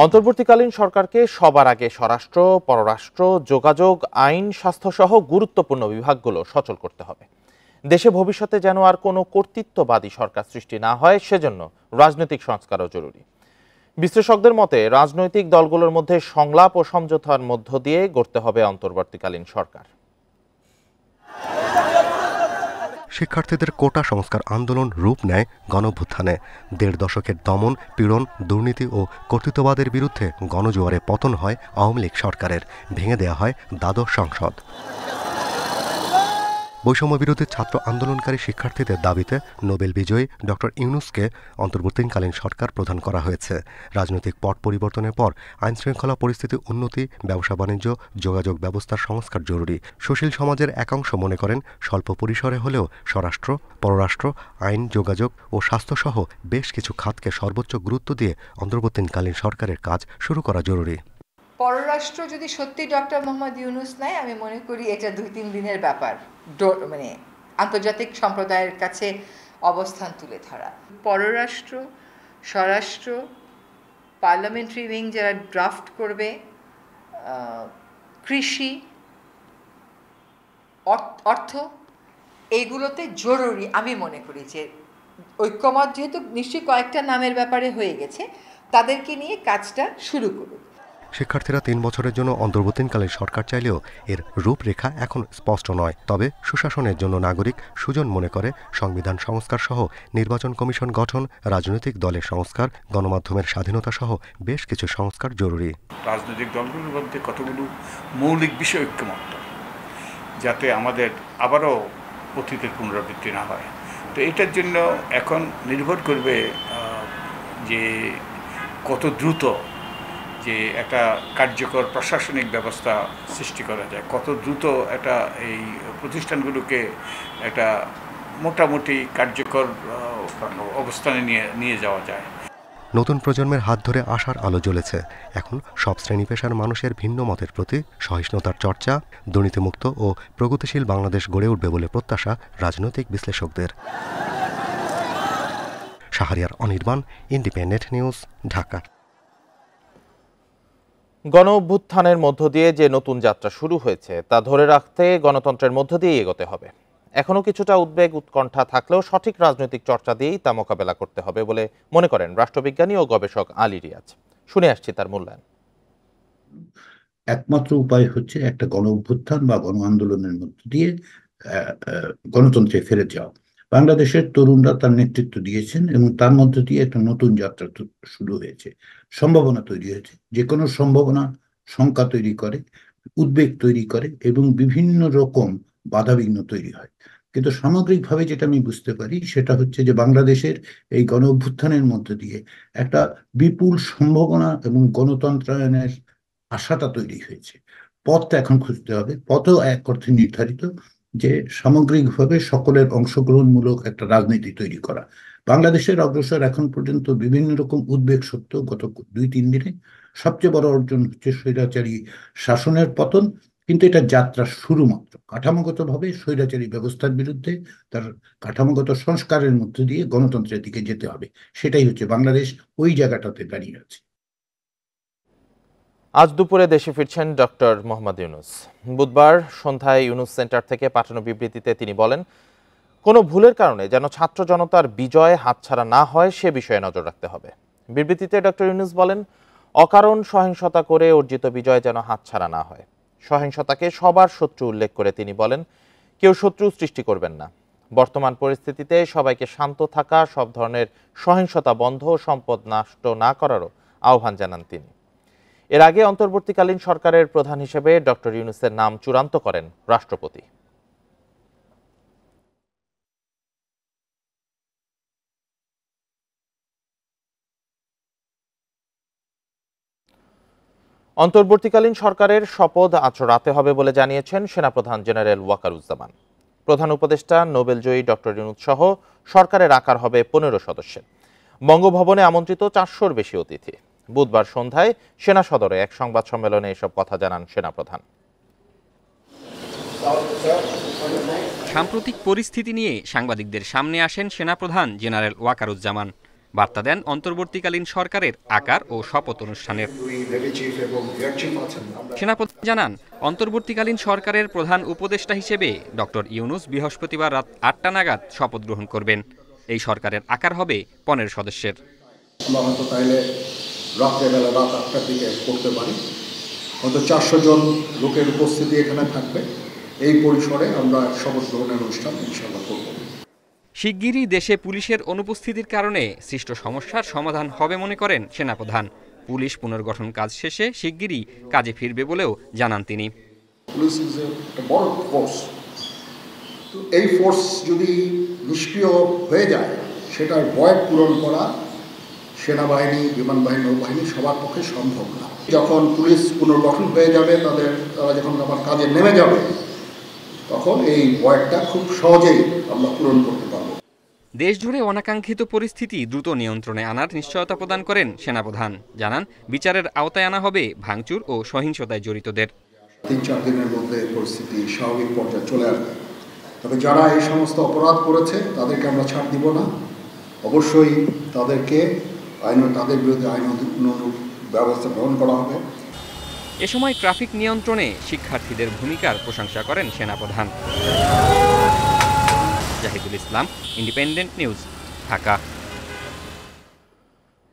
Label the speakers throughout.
Speaker 1: অন্তর্বর্তীকালীন সরকারকে সবার আগে স্বরাষ্ট্র, পররাষ্ট্র, যোগাযোগ, আইন, স্বাস্থ্যসহ গুরুত্বপূর্ণ বিভাগগুলো সচল করতে হবে। দেশে ভবিষ্যতে যেন আর কোনো কর্তৃত্ববাদী সরকার সৃষ্টি না হয়, সেজন্য রাজনৈতিক সংস্কারও জরুরি। বিশ্লেষকদের মতে রাজনৈতিক দলগুলোর মধ্যে সংলাপ ও সমঝোতার মধ্য দিয়ে গড়তে হবে অন্তর্বর্তীকালীন সরকার।
Speaker 2: শিক্ষার্থীদের কোটা সংস্কার আন্দোলন রূপ নেয় গণঅভ্যুত্থানে। ১.৫ দশকের দমন, পীড়ন, দুর্নীতি ও কর্তৃত্ববাদের বিরুদ্ধে গণজোয়ারে পতন হয় আওয়ামী লীগ সরকারের। ভেঙে দেয়া হয় দ্বাদশ সংসদ। বৈষম্য বিরোধী ছাত্র আন্দোলনকারী শিক্ষার্থীদের দাবিতে নোবেল বিজয়ী ডক্টর ইউনূসকে অন্তর্বর্তীকালীন সরকার প্রধান করা হয়েছে। রাজনৈতিক পট পরিবর্তনের পর আইনশৃঙ্খলা পরিস্থিতি উন্নতি, ব্যবসা বাণিজ্য, যোগাযোগ ব্যবস্থার সংস্কার জরুরি। সুশীল সমাজের একাংশ মনে করেন স্বল্প পরিসরে হলেও স্বরাষ্ট্র, পররাষ্ট্র, আইন, যোগাযোগ ও স্বাস্থ্যসহ বেশ কিছু খাতকে সর্বোচ্চ গুরুত্ব দিয়ে অন্তর্বর্তীকালীন সরকারের কাজ শুরু করা জরুরি।
Speaker 3: পররাষ্ট্র যদি সত্যি ডক্টর মোহাম্মদ ইউনূস নেয়, আমি মনে করি এটা ২-৩ দিনের ব্যাপার, মানে আন্তর্জাতিক সম্প্রদায়ের কাছে অবস্থান তুলে ধরা। পররাষ্ট্র, স্বরাষ্ট্র, পার্লামেন্টারি উইং যারা ড্রাফট করবে, কৃষি, অর্থ, এইগুলোতে জরুরি। আমি মনে করি যে ঐক্যমত যেহেতু নিশ্চয়ই কয়েকটা নামের ব্যাপারে হয়ে গেছে, তাদেরকে নিয়ে কাজটা শুরু করুক।
Speaker 2: শিক্ষার্থীরা ৩ বছরের জন্য অন্তর্বর্তীকালীন সরকার চাইলেও এর রূপরেখা এখন স্পষ্ট নয়। তবে সুশাসনের জন্য নাগরিক সুজন মনে করে সংবিধান সংস্কার সহ নির্বাচন কমিশন গঠন, রাজনৈতিক দলের সংস্কার, গণমাধ্যমের স্বাধীনতা সহ বেশ কিছু সংস্কার জরুরি।
Speaker 4: রাজনৈতিক দলগুলোর মধ্যে কতগুলো মৌলিক বিষয় ঐক্যমত্য, যাতে আমাদের আবারও অতীতের পুনরাবৃত্তি না হয়। তো এটার জন্য এখন নির্ভর করবে যে কত দ্রুত যে একটা কার্যকর প্রশাসনিক ব্যবস্থা সৃষ্টি করা যায়, কত দ্রুত একটা এই প্রতিষ্ঠানগুলোকে একটা মোটামুটি কার্যকর অবস্থানে নিয়ে যাওয়া যায়।
Speaker 2: নতুন প্রজন্মের হাত ধরে আশার আলো জ্বলেছে। এখন সব শ্রেণী পেশার মানুষের ভিন্ন মতের প্রতি সহিষ্ণুতার চর্চা, দুর্নীতিমুক্ত ও প্রগতিশীল বাংলাদেশ গড়ে উঠবে বলে প্রত্যাশা রাজনৈতিক বিশ্লেষকদের। Shahriar Anirban, independent news, Dhaka.
Speaker 1: গণ অভ্যুত্থানের মধ্য দিয়ে যে নতুন যাত্রা শুরু হয়েছে তা ধরে রাখতে গণতন্ত্রের মধ্য দিয়ে এগোতে হবে। এখনো কিছুটা উদ্বেগ উৎকণ্ঠা থাকলেও সঠিক রাজনৈতিক চর্চা দিয়েই তা মোকাবেলা করতে হবে বলে মনে করেন রাষ্ট্রবিজ্ঞানী ও গবেষক আলী রিয়াজ। শুনে আসছি তার মূল্যায়ন।
Speaker 5: একমাত্র উপায় হচ্ছে একটা গণ অভ্যুত্থান বা গণ আন্দোলনের মধ্য দিয়ে গণতন্ত্রে ফেরত যাওয়া। বাংলাদেশের তরুণরা তার নেতৃত্ব দিয়েছেন এবং তার মধ্য দিয়ে একটা নতুন যাত্রা শুরু হয়েছে, সম্ভাবনা তৈরি হয়েছে। যে কোনো সম্ভাবনা শঙ্কা তৈরি করে, উদ্বেগ তৈরি করে এবং বিভিন্ন রকম বাধাবিঘ্ন তৈরি হয়। কিন্তু সামগ্রিকভাবে যেটা আমি বুঝতে পারি সেটা হচ্ছে যে বাংলাদেশের এই গণ অভ্যুত্থানের মধ্য দিয়ে একটা বিপুল সম্ভাবনা এবং গণতন্ত্রায়নের আশাটা তৈরি হয়েছে। পথটা এখন খুঁজতে হবে। পথও এক অর্থে নির্ধারিত, যে সামগ্রিকভাবে সকলের অংশগ্রহণমূলক একটা রাজনীতি তৈরি করা। বাংলাদেশের অগ্রসর এখন পর্যন্ত বিভিন্ন রকম উদ্বেগ সত্য গত ২-৩ দিনে। সবচেয়ে বড় অর্জন হচ্ছে স্বৈরাচারী শাসনের পতন, কিন্তু এটা যাত্রা শুরু মাত্র। কাঠামোগতভাবে স্বৈরাচারী ব্যবস্থার বিরুদ্ধে তার কাঠামোগত সংস্কারের মধ্য দিয়ে গণতন্ত্রের দিকে যেতে হবে। সেটাই হচ্ছে বাংলাদেশ ওই জায়গাটাতে দাঁড়িয়ে আছে।
Speaker 1: আজ দুপুরে দেশে ফিরছেন ডক্টর মোহাম্মদ ইউনূস। বুধবার সন্ধ্যায় ইউনূস সেন্টার থেকে পাঠানো বিবৃতিতে তিনি বলেন, কোনো ভুলের কারণে যেন ছাত্র জনতার বিজয় হাতছাড়া না হয় সে বিষয়ে নজর রাখতে হবে। বিবৃতিতে ডক্টর ইউনূস বলেন, অকারণ সহিংসতা করে অর্জিত বিজয় যেন হাতছাড়া না হয়। সহিংসতাকে সবার শত্রু উল্লেখ করে তিনি বলেন, কেউ শত্রু সৃষ্টি করবেন না। বর্তমান পরিস্থিতিতে সবাইকে শান্ত থাকা, সব ধরনের সহিংসতা বন্ধ, সম্পদ নষ্ট না করারও আহ্বান জানান তিনি। এর আগে অন্তর্বর্তীকালীন সরকারের প্রধান হিসেবে ডক্টর ইউনূসের নাম চূড়ান্ত করেন রাষ্ট্রপতি। অন্তর্বর্তীকালীন সরকারের শপথ আজ রাতে হবে বলে জানিয়েছেন সেনাপ্রধান জেনারেল ওয়াকারুজ্জামান। প্রধান উপদেষ্টা, নোবেলজয়ী ডক্টর ইউনূস সহ সরকারের আকার হবে ১৫ সদস্যের। বঙ্গভবনে আমন্ত্রিত ৪০০-র বেশি অতিথি। বুধবার সন্ধ্যায় সেনা সদরে এক সংবাদ সম্মেলনে এসব কথা জানান সেনাপ্রধান।
Speaker 6: সাম্প্রতিক পরিস্থিতি নিয়ে সাংবাদিকদের সামনে আসেন সেনাপ্রধান জেনারেল ওয়াকারুজ্জামান। বার্তা দেন অন্তর্বর্তীকালীন সরকারের আকার ও শপথ অনুষ্ঠানের। সেনাপ্রধান জানান, অন্তর্বর্তীকালীন সরকারের প্রধান উপদেষ্টা হিসেবে ডক্টর ইউনূস বৃহস্পতিবার রাত ৮টা নাগাদ শপথ গ্রহণ করবেন। এই সরকারের আকার হবে ১৫ সদস্যের।
Speaker 7: আমরা হয়তো তাইলে রাত্রেবেলা রাত ৮টার দিকে করতে পারি, হয়তো ৪০০ জন লোকের উপস্থিতি এখানে থাকবে। এই পরিসরে আমরা শপথ গ্রহণের অনুষ্ঠান ইনশাআল্লাহ করব।
Speaker 6: শিগগিরই দেশে পুলিশের অনুপস্থিতির কারণে সৃষ্ট সমস্যার সমাধান হবে মনে করেন সেনাপ্রধান। পুলিশ পুনর্গঠন কাজ শেষে শিগগিরই কাজে ফিরবে বলেও জানান তিনি।
Speaker 7: পুলিশ ইজ একটা বড় ফোর্স, তো এই ফোর্স যদি নিষ্ক্রিয় হয়ে যায় সেটার ভয় পূরণ করা সেনাবাহিনী, বিমান বাহিনী, নৌবাহিনী সবার পক্ষে সম্ভব না। যখন পুলিশ পুনর্গঠন হয়ে যাবে, তারা যখন আবার কাজে নেমে যাবে, তখন এই ভয়টা খুব সহজেই আমরা পূরণ করতে পারব।
Speaker 6: দেশজুড়ে অনাকাঙ্ক্ষিত পরিস্থিতি দ্রুত নিয়ন্ত্রণে আনার নিশ্চয়তা প্রদান করেন সেনাপ্রধান। জানান, বিচারের আওতায় আনা হবে ভাঙচুর ও সহিংসতায় জড়িতদের।
Speaker 7: ৩-৪ দিনের মধ্যে পরিস্থিতি স্বাভাবিক পর্যায়ে চলে আসবে। তবে যারা এই সমস্ত অপরাধ করেছে তাদেরকে আমরা ছাড় দিব না। অবশ্যই তাদের বিরুদ্ধে আইন অনুরূপ ব্যবস্থা গ্রহণ করা হবে।
Speaker 6: এ সময় ট্রাফিক নিয়ন্ত্রণে শিক্ষার্থীদের ভূমিকার প্রশংসা করেন সেনাপ্রধান। জাহিদুল ইসলাম, ইন্ডিপেন্ডেন্ট নিউজ, ঢাকা।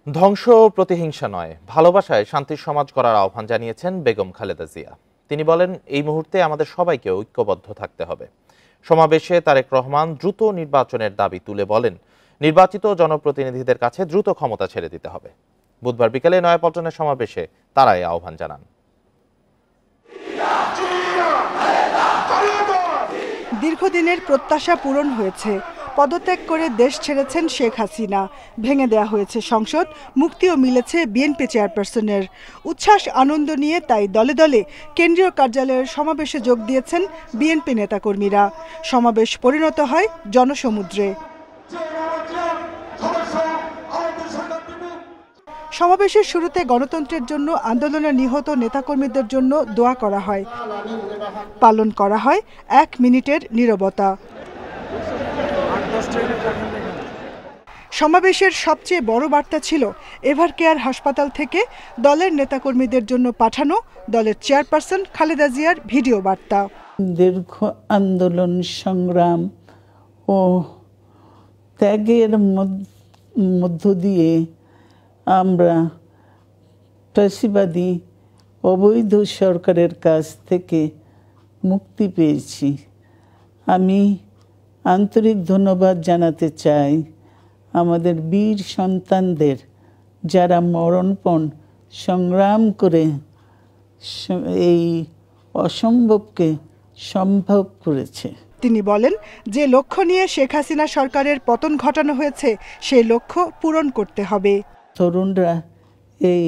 Speaker 1: ধ্বংস প্রতিহিংসা নয়, ভালোবাসায় শান্তির সমাজ গড়ার আহ্বান জানিয়েছেন বেগম খালেদা জিয়া। তিনি বলেন, এই মুহূর্তে আমাদের সবাইকে ঐক্যবদ্ধ থাকতে হবে। সমাবেশে তারেক রহমান দ্রুত নির্বাচনের দাবি তুলে বলেন, নির্বাচিত জনপ্রতিনিধিদের কাছে দ্রুত ক্ষমতা ছেড়ে দিতে হবে। বুধবার বিকেলে নয়াপল্টনের সমাবেশে তারা এই আহ্বান জানান।
Speaker 8: দীর্ঘদিনের প্রত্যাশা পূরণ হয়েছে। পদত্যাগ করে দেশ ছেড়েছেন শেখ হাসিনা। ভেঙে দেয়া হয়েছে সংসদ, মুক্তিও মিলেছে বিএনপি চেয়ারপারসনের। উচ্ছ্বাস আনন্দ নিয়ে তাই দলে দলে কেন্দ্রীয় কার্যালয়ের সমাবেশে যোগ দিয়েছেন বিএনপি নেতাকর্মীরা। সমাবেশ পরিণত হয় জনসমুদ্রে। সমাবেশের শুরুতে গণতন্ত্রের জন্য আন্দোলনে নিহত নেতাকর্মীদের জন্য দোয়া করা হয়। পালন করা হয় ১ মিনিটের নীরবতা। সমাবেশের সবচেয়ে বড় বার্তা ছিল এভারকেয়ার হাসপাতাল থেকে দলের নেতাকর্মীদের জন্য পাঠানো দলের চেয়ারপারসন খালেদা জিয়ার ভিডিও বার্তা।
Speaker 9: দীর্ঘ আন্দোলন, সংগ্রাম ও ত্যাগের মধ্য দিয়ে আমরা ফ্যাসিবাদী অবৈধ সরকারের কাছ থেকে মুক্তি পেয়েছি। আমি আন্তরিক ধন্যবাদ জানাতে চাই আমাদের বীর সন্তানদের, যারা মরণপণ সংগ্রাম করে এই অসম্ভবকে সম্ভব করেছে।
Speaker 8: তিনি বলেন, যে লক্ষ্য নিয়ে শেখ হাসিনা সরকারের পতন ঘটানো হয়েছে সেই লক্ষ্য পূরণ করতে হবে।
Speaker 9: তরুণরা এই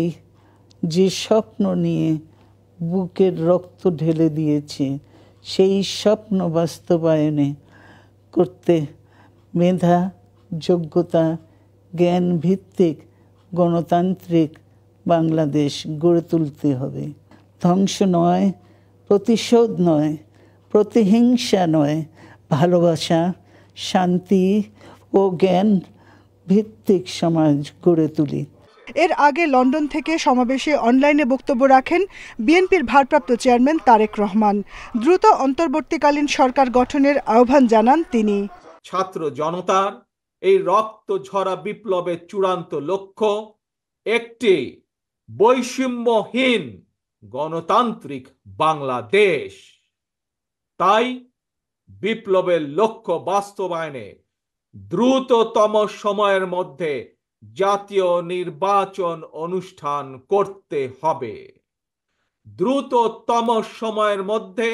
Speaker 9: যে স্বপ্ন নিয়ে বুকের রক্ত ঢেলে দিয়েছে, সেই স্বপ্ন বাস্তবায়নে করতে মেধা, যোগ্যতা, জ্ঞান ভিত্তিক গণতান্ত্রিক বাংলাদেশ গড়ে তুলতে হবে। ধ্বংস নয়, প্রতিশোধ নয়, প্রতিহিংসা নয়, ভালোবাসা, শান্তি ও জ্ঞান ভিত্তিক সমাজ গড়ে তুলি।
Speaker 8: এর আগে লন্ডন থেকে সমাবেশে অনলাইনে বক্তব্য রাখেন বিএনপির ভারপ্রাপ্ত চেয়ারম্যান তারেক রহমান। দ্রুত অন্তর্বর্তীকালীন সরকার গঠনের আহ্বান জানান তিনি।
Speaker 10: ছাত্র জনতার এই রক্ত ঝরা বিপ্লবের চূড়ান্ত লক্ষ্য একটি বৈষম্যহীন গণতান্ত্রিক বাংলাদেশ। তাই বিপ্লবের লক্ষ্য বাস্তবায়নে দ্রুততম সময়ের মধ্যে জাতীয় নির্বাচন অনুষ্ঠান করতে হবে। দ্রুততম সময়ের মধ্যে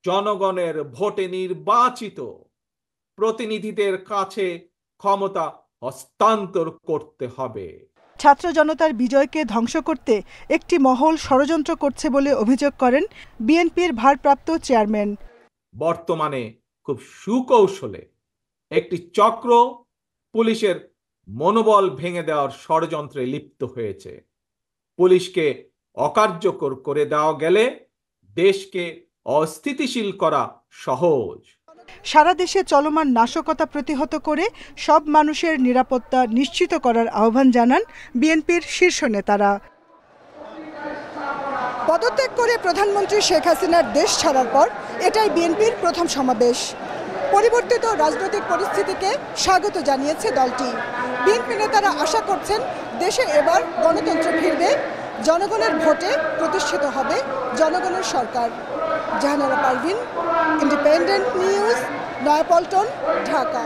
Speaker 10: জনগণের ভোটে নির্বাচিত প্রতিনিধিদের কাছে ক্ষমতা হস্তান্তর করতে হবে।
Speaker 8: ছাত্র জনতার বিজয়কে ধ্বংস করতে একটি মহল ষড়যন্ত্র করছে বলে অভিযোগ করেন বিএনপির ভারপ্রাপ্ত চেয়ারম্যান।
Speaker 10: বর্তমানে খুব সুকৌশলে একটি চক্র পুলিশের মনোবল ভেঙে দেওয়ার ষড়যন্ত্রে লিপ্ত হয়েছে। পুলিশকে অকার্যকর করে দেওয়া গেলে দেশকে অস্থিতিশীল করা সহজ।
Speaker 8: সারা দেশে চলমান নাশকতা প্রতিহত করে সব মানুষের নিরাপত্তা নিশ্চিত করার আহ্বান জানান বিএনপির শীর্ষ নেতারা। পদত্যাগ করে প্রধানমন্ত্রী শেখ হাসিনার দেশ ছাড়ার পর এটাই বিএনপির প্রথম সমাবেশ। পরিবর্তিত রাজনৈতিক পরিস্থিতিকে স্বাগত জানিয়েছে দলটি। বিএনপি নেতারা আশা করছেন দেশে এবার গণতন্ত্র ফিরবে, জনগণের ভোটে প্রতিষ্ঠিত হবে জনগণের সরকার। Jahanara Parvin, Independent News, Nayapaltan, Dhaka.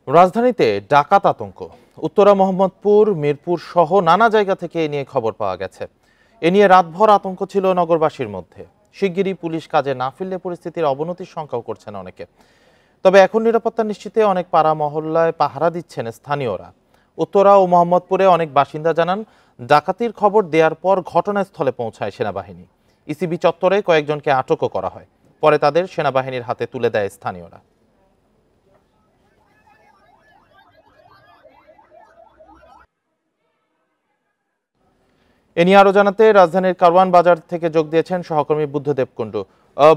Speaker 1: রাজধানীতে ডাকাত আতঙ্ক। উত্তরা, মোহাম্মদপুর, মিরপুর সহ নানা জায়গা থেকে এ নিয়ে খবর পাওয়া গেছে। এ নিয়ে রাতভর আতঙ্ক ছিল নগরবাসীর মধ্যে। শিগগিরই পুলিশ কাজে না ফিরলে পরিস্থিতির অবনতির শঙ্কাও করছেন অনেকে। তবে এখন নিরাপত্তা নিশ্চিতে অনেক পাড়া মহল্লায় পাহারা দিচ্ছেন স্থানীয়রা। উত্তরা ও মোহাম্মদপুরে অনেক বাসিন্দা জানান, ডাকাতির খবর দেওয়ার পর ঘটনাস্থলে পৌঁছায় সেনাবাহিনী। ইসিবি চত্বরে কয়েকজনকে আটকও করা হয়। পরে তাদের সেনাবাহিনীর হাতে তুলে দেয় স্থানীয়রা। এ নিয়ে আরো জানাতে রাজধানীর কারওয়ান বাজার থেকে যোগ দিয়েছেন সহকর্মী বুদ্ধদেব কুণ্ডু।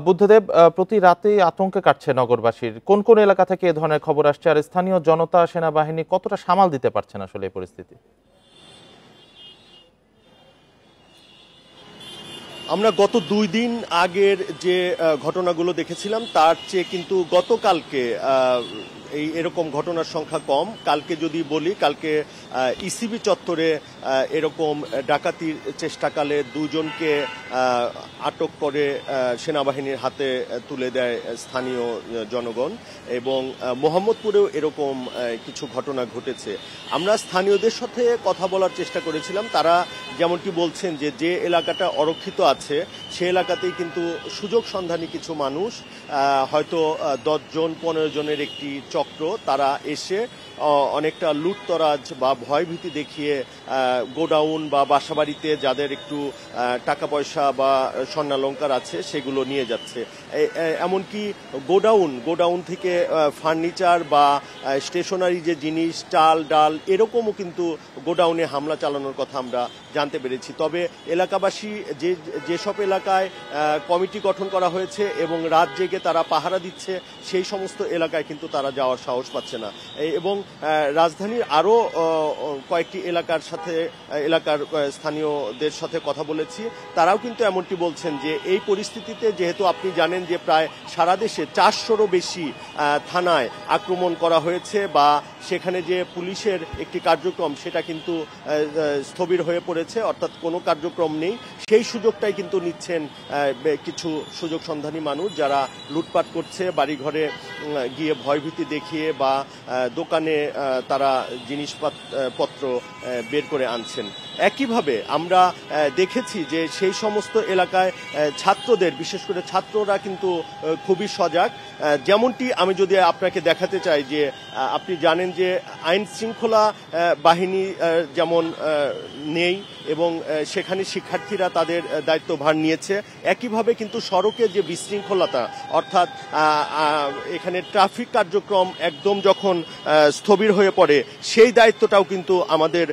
Speaker 1: বুদ্ধদেব, প্রতি রাতেই আতঙ্কে কাটছে নগরবাসীর। কোন কোন এলাকা থেকে এ ধরনের খবর আসছে, আর স্থানীয় জনতা সেনাবাহিনী কতটা সামাল দিতে পারছেন আসলে এই পরিস্থিতি?
Speaker 11: আমরা গত 2 দিন আগের যে ঘটনাগুলো দেখেছিলাম তার চেয়ে কিন্তু গতকালকে এরকম ঘটনার সংখ্যা কম। কালকে যদি বলি, কালকে ইসিবি চত্বরে এরকম ডাকাতির চেষ্টাকালে 2 জনকে আটক করে সেনাবাহিনীর হাতে তুলে দেয় স্থানীয় জনগণ, এবং মোহাম্মদপুরেও এরকম কিছু ঘটনা ঘটেছে। আমরা স্থানীয়দের সাথে কথা বলার চেষ্টা করেছিলাম। তারা যেমনটি বলছেন যে এলাকাটা অরক্ষিত আছে সে এলাকাতেই কিন্তু সুযোগ সন্ধানী কিছু মানুষ, হয়তো 10 জন 15 জনের একটি চক্র, তারা এসে অনেকটা লুটতরাজ বা ভয়ভীতি দেখিয়ে গোডাউন বা বাসাবাড়িতে যাদের একটু টাকা পয়সা বা স্বর্ণালংকার আছে সেগুলো নিয়ে যাচ্ছে। এমনকি গোডাউন থেকে ফার্নিচার বা স্টেশনারি যে জিনিস, চাল ডাল, এরকমও কিন্তু গোডাউনে হামলা চালানোর কথা আমরা জানতে পেরেছি। তবে এলাকাবাসী যেসব এলাকায় কমিটি গঠন করা হয়েছে এবং রাত জেগে তারা পাহারা দিচ্ছে, সেই সমস্ত এলাকায় কিন্তু তারা যাওয়ার সাহস পাচ্ছে না। এবং রাজধানীর আরও কয়েকটি এলাকার স্থানীয়দের সাথে কথা বলেছি, তারাও কিন্তু এমনটি বলছেন যে এই পরিস্থিতিতে, যেহেতু আপনি জানেন যে প্রায় সারা দেশে 400রও বেশি থানায় আক্রমণ করা হয়েছে বা সেখানে যে পুলিশের একটি কার্যক্রম সেটা কিন্তু স্থবির হয়ে পড়েছে, অর্থাৎ কোনো কার্যক্রম নেই। সেই সুযোগটাই কিন্তু নিচ্ছেন কিছু সুযোগ সন্ধানী মানুষ, যারা লুটপাট করছে, বাড়িঘরে গিয়ে ভয়ভীতি দেখিয়ে বা দোকানে তারা জিনিসপত্র বের করে আনছেন। একইভাবে আমরা দেখেছি যে সেই সমস্ত এলাকায় ছাত্রদের, বিশেষ করে ছাত্ররা কিন্তু খুবই সজাগ। যেমনটি আমি যদি আপনাকে দেখাতে চাই যে আপনি জানেন যে আইন শৃঙ্খলা বাহিনী যেমন নেই এবং সেখানে শিক্ষার্থীরা তাদের দায়িত্বভার নিয়েছে, একইভাবে কিন্তু সড়কে যে বিশৃঙ্খলতা, অর্থাৎ এখানে ট্রাফিক কার্যক্রম একদম যখন স্থবির হয়ে পড়ে, সেই দায়িত্বটাও কিন্তু আমাদের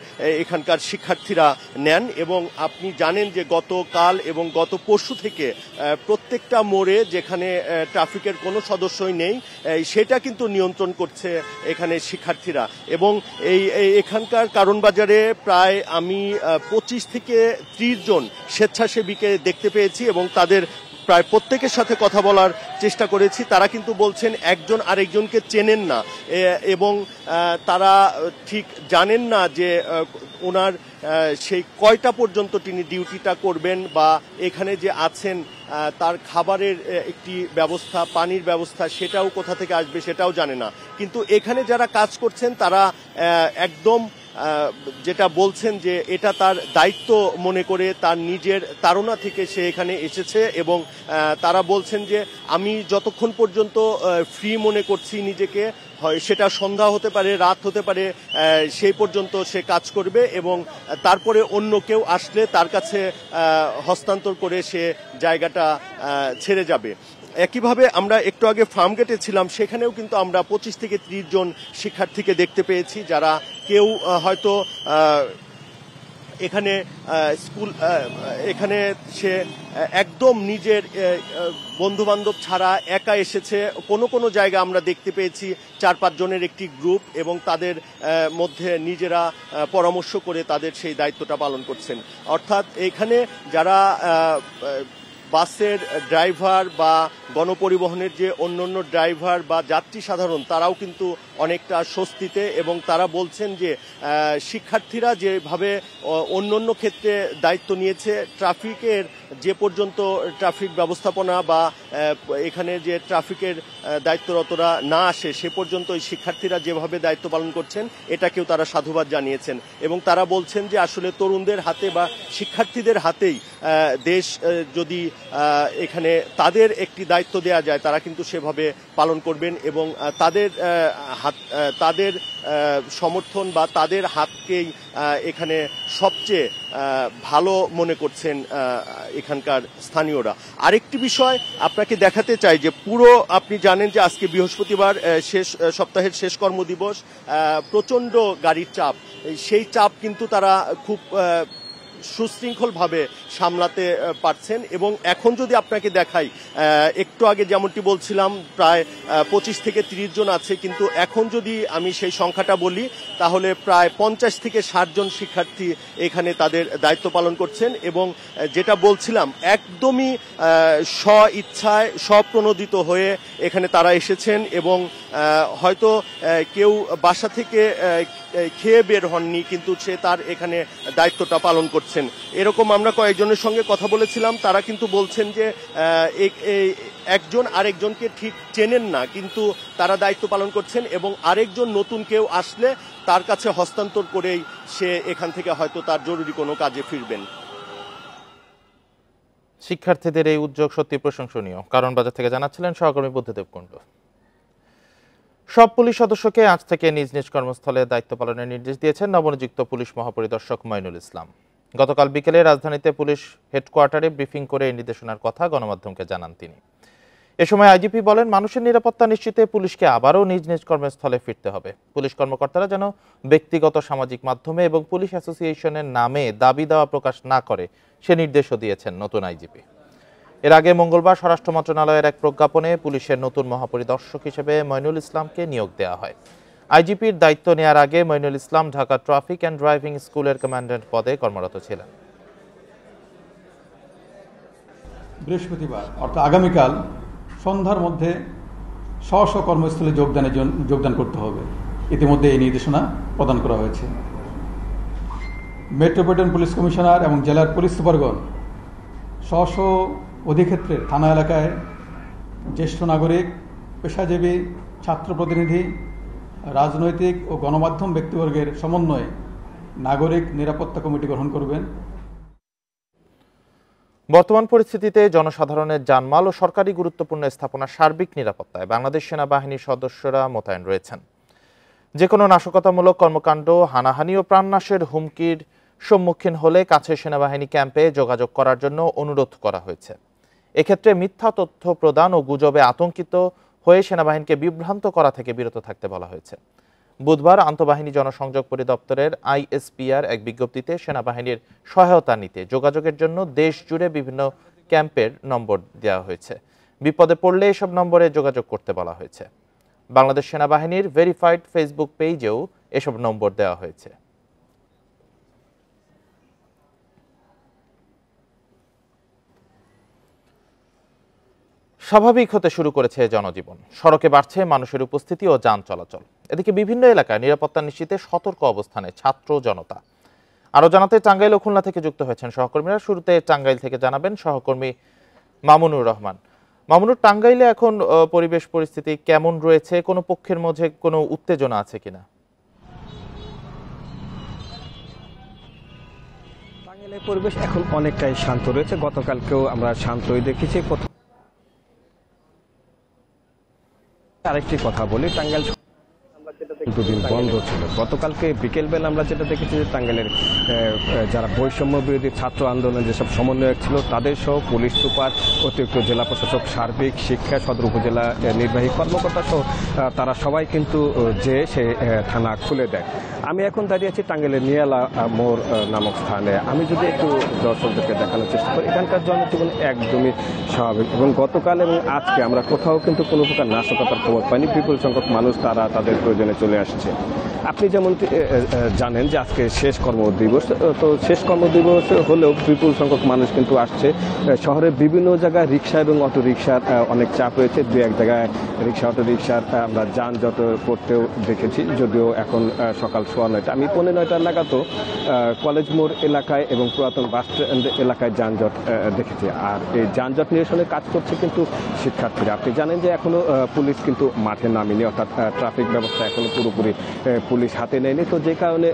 Speaker 11: এখানকার শিক্ষার্থীরা নেন। এবং আপনি জানেন যে গতকাল এবং গত পরশু থেকে প্রত্যেকটা মোড়ে যেখানে ট্রাফিকের কোনো সদস্যই নেই সেটা কিন্তু নিয়ন্ত্রণ করছে এখানে শিক্ষার্থীরা। এবং এখানকার কারওয়ান বাজারে প্রায় আমি 25 থেকে 30 জন স্বেচ্ছাসেবীকে দেখতে পেয়েছি এবং তাদের প্রায় প্রত্যেকের সাথে কথা বলার চেষ্টা করেছি। তারা কিন্তু বলছেন একজন আরেকজনকে চেনেন না এবং তারা ঠিক জানেন না যে ওনার সেই কয়টা পর্যন্ত তিনি ডিউটিটা করবেন বা এখানে যে আছেন তার খাবারের একটি ব্যবস্থা, পানির ব্যবস্থা সেটাও কোথা থেকে আসবে সেটাও জানে না। কিন্তু এখানে যারা কাজ করছেন তারা একদম যেটা বলছেন যে এটা তার দায়িত্ব মনে করে, তার নিজের তাড়না থেকে সে এখানে এসেছে এবং তারা বলছেন যে আমি যতক্ষণ পর্যন্ত ফ্রি মনে করছি নিজেকে, হয় সেটা সন্ধ্যা হতে পারে, রাত হতে পারে, সেই পর্যন্ত সে কাজ করবে এবং তারপরে অন্য কেউ আসলে তার কাছে হস্তান্তর করে সে জায়গাটা ছেড়ে যাবে। একইভাবে আমরা একটু আগে ফার্ম গেটে ছিলাম, সেখানেও কিন্তু আমরা 25 থেকে 30 জন শিক্ষার্থীকে দেখতে পেয়েছি, যারা কেউ হয়তো এখানে এখানে সে একদম নিজের বন্ধুবান্ধব ছাড়া একা এসেছে। কোনো জায়গা আমরা দেখতে পেয়েছি 4-5 জনের একটি গ্রুপ এবং তাদের মধ্যে নিজেরা পরামর্শ করে তাদের সেই দায়িত্বটা পালন করছেন। অর্থাৎ এখানে যারা বাসের ড্রাইভার বা গণপরিবহনের যে অন্যান্য ড্রাইভার বা যাত্রী সাধারণ তারাও কিন্তু অনেকটা স্বস্তিতে, এবং তারা বলছেন যে শিক্ষার্থীরা যেভাবে অন্যান্য ক্ষেত্রে দায়িত্ব নিয়েছে, ট্রাফিকের যে পর্যন্ত ট্রাফিক ব্যবস্থাপনা বা এখানে যে ট্রাফিকের দায়িত্বরতরা না আসে সে পর্যন্ত এই শিক্ষার্থীরা যেভাবে দায়িত্ব পালন করছেন এটাকেও তারা সাধুবাদ জানিয়েছেন। এবং তারা বলছেন যে আসলে তরুণদের হাতে বা শিক্ষার্থীদের হাতেই দেশ যদি এখানে তাদের একটি দায়িত্ব দেয়া যায় তারা কিন্তু সেভাবে পালন করবেন, এবং তাদের সমর্থন বা তাদের হাতকেই এখানে সবচেয়ে ভালো মনে করছেন এখানকার স্থানীয়রা। আরেকটি বিষয় আপনাকে দেখাতে চাই যে পুরো আপনি জানেন যে আজকে বৃহস্পতিবার সপ্তাহের শেষ কর্মদিবস, প্রচণ্ড গাড়ির চাপ, সেই চাপ কিন্তু তারা খুব সুশৃঙ্খলভাবে সামলাতে পারছেন। এবং এখন যদি আপনাকে দেখাই, একটু আগে যেমনটি বলছিলাম প্রায় 25 থেকে 30 জন আছে, কিন্তু এখন যদি আমি সেই সংখ্যাটা বলি তাহলে প্রায় 50 থেকে 60 জন শিক্ষার্থী এখানে তাদের দায়িত্ব পালন করছেন। এবং যেটা বলছিলাম একদমই স্ব-ইচ্ছায় স্বপ্রণোদিত হয়ে এখানে তারা এসেছেন, এবং হয়তো কেউ বাসা থেকে খেয়ে বের হননি, কিন্তু সে তার এখানে দায়িত্বটা পালন করছেন। এরকম আমরা কয়েকজনের সঙ্গে কথা বলেছিলাম, তারা কিন্তু বলছেন যে একজন আরেকজনকে ঠিক চেনেন না, কিন্তু তারা দায়িত্ব পালন করছেন, এবং আরেকজন নতুন কেউ আসলে তার কাছে হস্তান্তর করেই সে এখান থেকে হয়তো তার জরুরি কোনো কাজে ফিরবেন।
Speaker 1: শিক্ষার্থীদের এই উদ্যোগ সত্যি প্রশংসনীয়। কারণ বাজার থেকে জানাচ্ছিলেন সহকর্মী বুদ্ধদেব কুণ্ডু। সব পুলিশ সদস্যকে আজ থেকে নিজ নিজ কর্মস্থলে দায়িত্ব পালনের নির্দেশ দিয়েছেন নবনিযুক্ত পুলিশ মহাপরিদর্শক মঈনুল ইসলাম। গতকাল বিকেলে রাজধানীতে পুলিশ হেডকোয়ার্টারে ব্রিফিং করে এই নির্দেশনার কথা গণমাধ্যমকে জানান তিনি। এ সময় আইজিপি বলেন, মানুষের নিরাপত্তা নিশ্চিতে পুলিশকে আবারও নিজ নিজ কর্মস্থলে ফিরতে হবে। পুলিশ কর্মকর্তারা যেন ব্যক্তিগত সামাজিক মাধ্যমে এবং পুলিশ অ্যাসোসিয়েশনের নামে দাবি দেওয়া প্রকাশ না করে সে নির্দেশও দিয়েছেন নতুন আইজিপি। এর আগে মঙ্গলবার স্বরাষ্ট্র মন্ত্রণালয়ের এক প্রজ্ঞাপনে পুলিশের নতুন মহাপরিদর্শক হিসেবে মঈনুল ইসলামকে নিয়োগ দেওয়া হয়। আইজিপির দায়িত্ব নেয়ার আগে মঈনুল ইসলাম ঢাকা ট্রাফিক অ্যান্ড ড্রাইভিং স্কুলের কমান্ড্যান্ট পদে কর্মরত ছিলেন।
Speaker 12: বৃহস্পতিবার অর্থাৎ আগামীকাল সন্ধ্যার মধ্যে স্ব কর্মস্থলে যোগদান করতে হবে। ইতিমধ্যে এই নির্দেশনা প্রদান করা হয়েছে। মেট্রোপলিটন পুলিশ কমিশনার এবং জেলার পুলিশ সুপারগণ স্ব অধিক্ষেত্রের থানা এলাকায় জ্যেষ্ঠ নাগরিক, পেশাজীবী, ছাত্র প্রতিনিধি, রাজনৈতিক ও গণমাধ্যম ব্যক্তিবর্গের সমন্বয়ে নাগরিক নিরাপত্তা কমিটি গঠন করবেন।
Speaker 1: বর্তমান পরিস্থিতিতে জনসাধারণের জানমাল ও সরকারি গুরুত্বপূর্ণ স্থাপনার সার্বিক নিরাপত্তায় বাংলাদেশ সেনাবাহিনীর সদস্যরা মোতায়েন রয়েছেন। যে কোনো নাশকতামূলক কর্মকাণ্ড, হানাহানি ও প্রাণনাশের হুমকির সম্মুখীন হলে কাছের সেনাবাহিনী ক্যাম্পে যোগাযোগ করার জন্য অনুরোধ করা হয়েছে। এক্ষেত্রে মিথ্যা তথ্য প্রদান ও গুজবে আতঙ্কিত হয়ে সেনাবাহিনীকে বিভ্রান্ত করা থেকে বিরত থাকতে বলা হয়েছে। বুধবার আন্তঃবাহিনী জনসংযোগ পরিদপ্তরের আইএসপিআর এক বিজ্ঞপ্তিতে সেনাবাহিনীর সহায়তা নিতে যোগাযোগের জন্য দেশ জুড়ে বিভিন্ন ক্যাম্পের নম্বর দেওয়া হয়েছে। বিপদে পড়লে এসব নম্বরে যোগাযোগ করতে বলা হয়েছে। বাংলাদেশ সেনাবাহিনীর ভেরিফাইড ফেসবুক পেজেও এসব নম্বর দেওয়া হয়েছে। স্বাভাবিক হতে শুরু করেছে জনজীবন। সড়কে বাড়ছে মানুষের উপস্থিতি ও যান চলাচল। এদিকে বিভিন্ন এলাকায় নিরাপত্তা নিশ্চিতে সতর্ক অবস্থানে ছাত্র জনতা। আরো জানাতে টাঙ্গাইল ও খুলনা থেকে যুক্ত হয়েছেন সহকর্মীরা। শুরুতে টাঙ্গাইল থেকে জানাবেন সহকর্মী মামুনুর রহমান। মামুনুর, টাঙ্গাইলে এখন পরিবেশ পরিস্থিতি কেমন রয়েছে? কোনো পক্ষের মধ্যে কোনো উত্তেজনা আছে কিনা?
Speaker 13: টাঙ্গাইলের পরিবেশ এখন অনেকটাই শান্ত রয়েছে। গতকালকেও আমরা শান্তই দেখেছি। আরেকটি কথা বলি, টাঙ্গাইল আমরা যেটা দুদিন বন্ধ ছিল। গতকালকে বিকেলবেলা আমরা যেটা দেখেছি যে টাঙ্গাইলের যারা বৈষম্য বিরোধী ছাত্র আন্দোলনের যেসব সমন্বয়ক ছিল তাদের সহ পুলিশ সুপার, অতিরিক্ত জেলা প্রশাসক, সার্বিক শিক্ষা সদর উপজেলা নির্বাহী কর্মকর্তা সহ তারা সবাই কিন্তু যে সে থানা খুলে দেয়। আমি এখন দাঁড়িয়ে আছি টাঙ্গাইলের নিয়ালা মোড় নামক স্থানে। আমি যদি একটু দর্শকদেরকে দেখানোর চেষ্টা করি, এখানকার জনজীবন একদমই স্বাভাবিক এবং গতকাল এবং আজকে আমরা কোথাও কিন্তু কোনো প্রকার নাশকতার খবর পাইনি। বিপুল সংখ্যক মানুষ তারা তাদের প্রয়োজনে চলে আসছে। আপনি যেমন জানেন যে আজকে শেষ কর্মদিবস, তো শেষ কর্মদিবস হলেও বিপুল সংখ্যক মানুষ কিন্তু আসছে। শহরের বিভিন্ন জায়গায় রিক্সা এবং অটো রিক্সার অনেক চাপ রয়েছে। দু এক জায়গায় রিক্সা অটো রিক্সার আমরা যানজট করতেও দেখেছি, যদিও এখন সকাল 9:15। আমি 9:15 নাগাদও কলেজ মোড় এলাকায় এবং পুরাতন বাস স্ট্যান্ড এলাকায় যানজট দেখেছি। আর এই যানজট নিরসনে কাজ করছে কিন্তু শিক্ষার্থীরা। আপনি জানেন যে এখনো পুলিশ কিন্তু মাঠে নামেনি, অর্থাৎ ট্রাফিক ব্যবস্থা এখনো পুরোপুরি পুলিশ হাতে নেয়নি। তো যে কারণে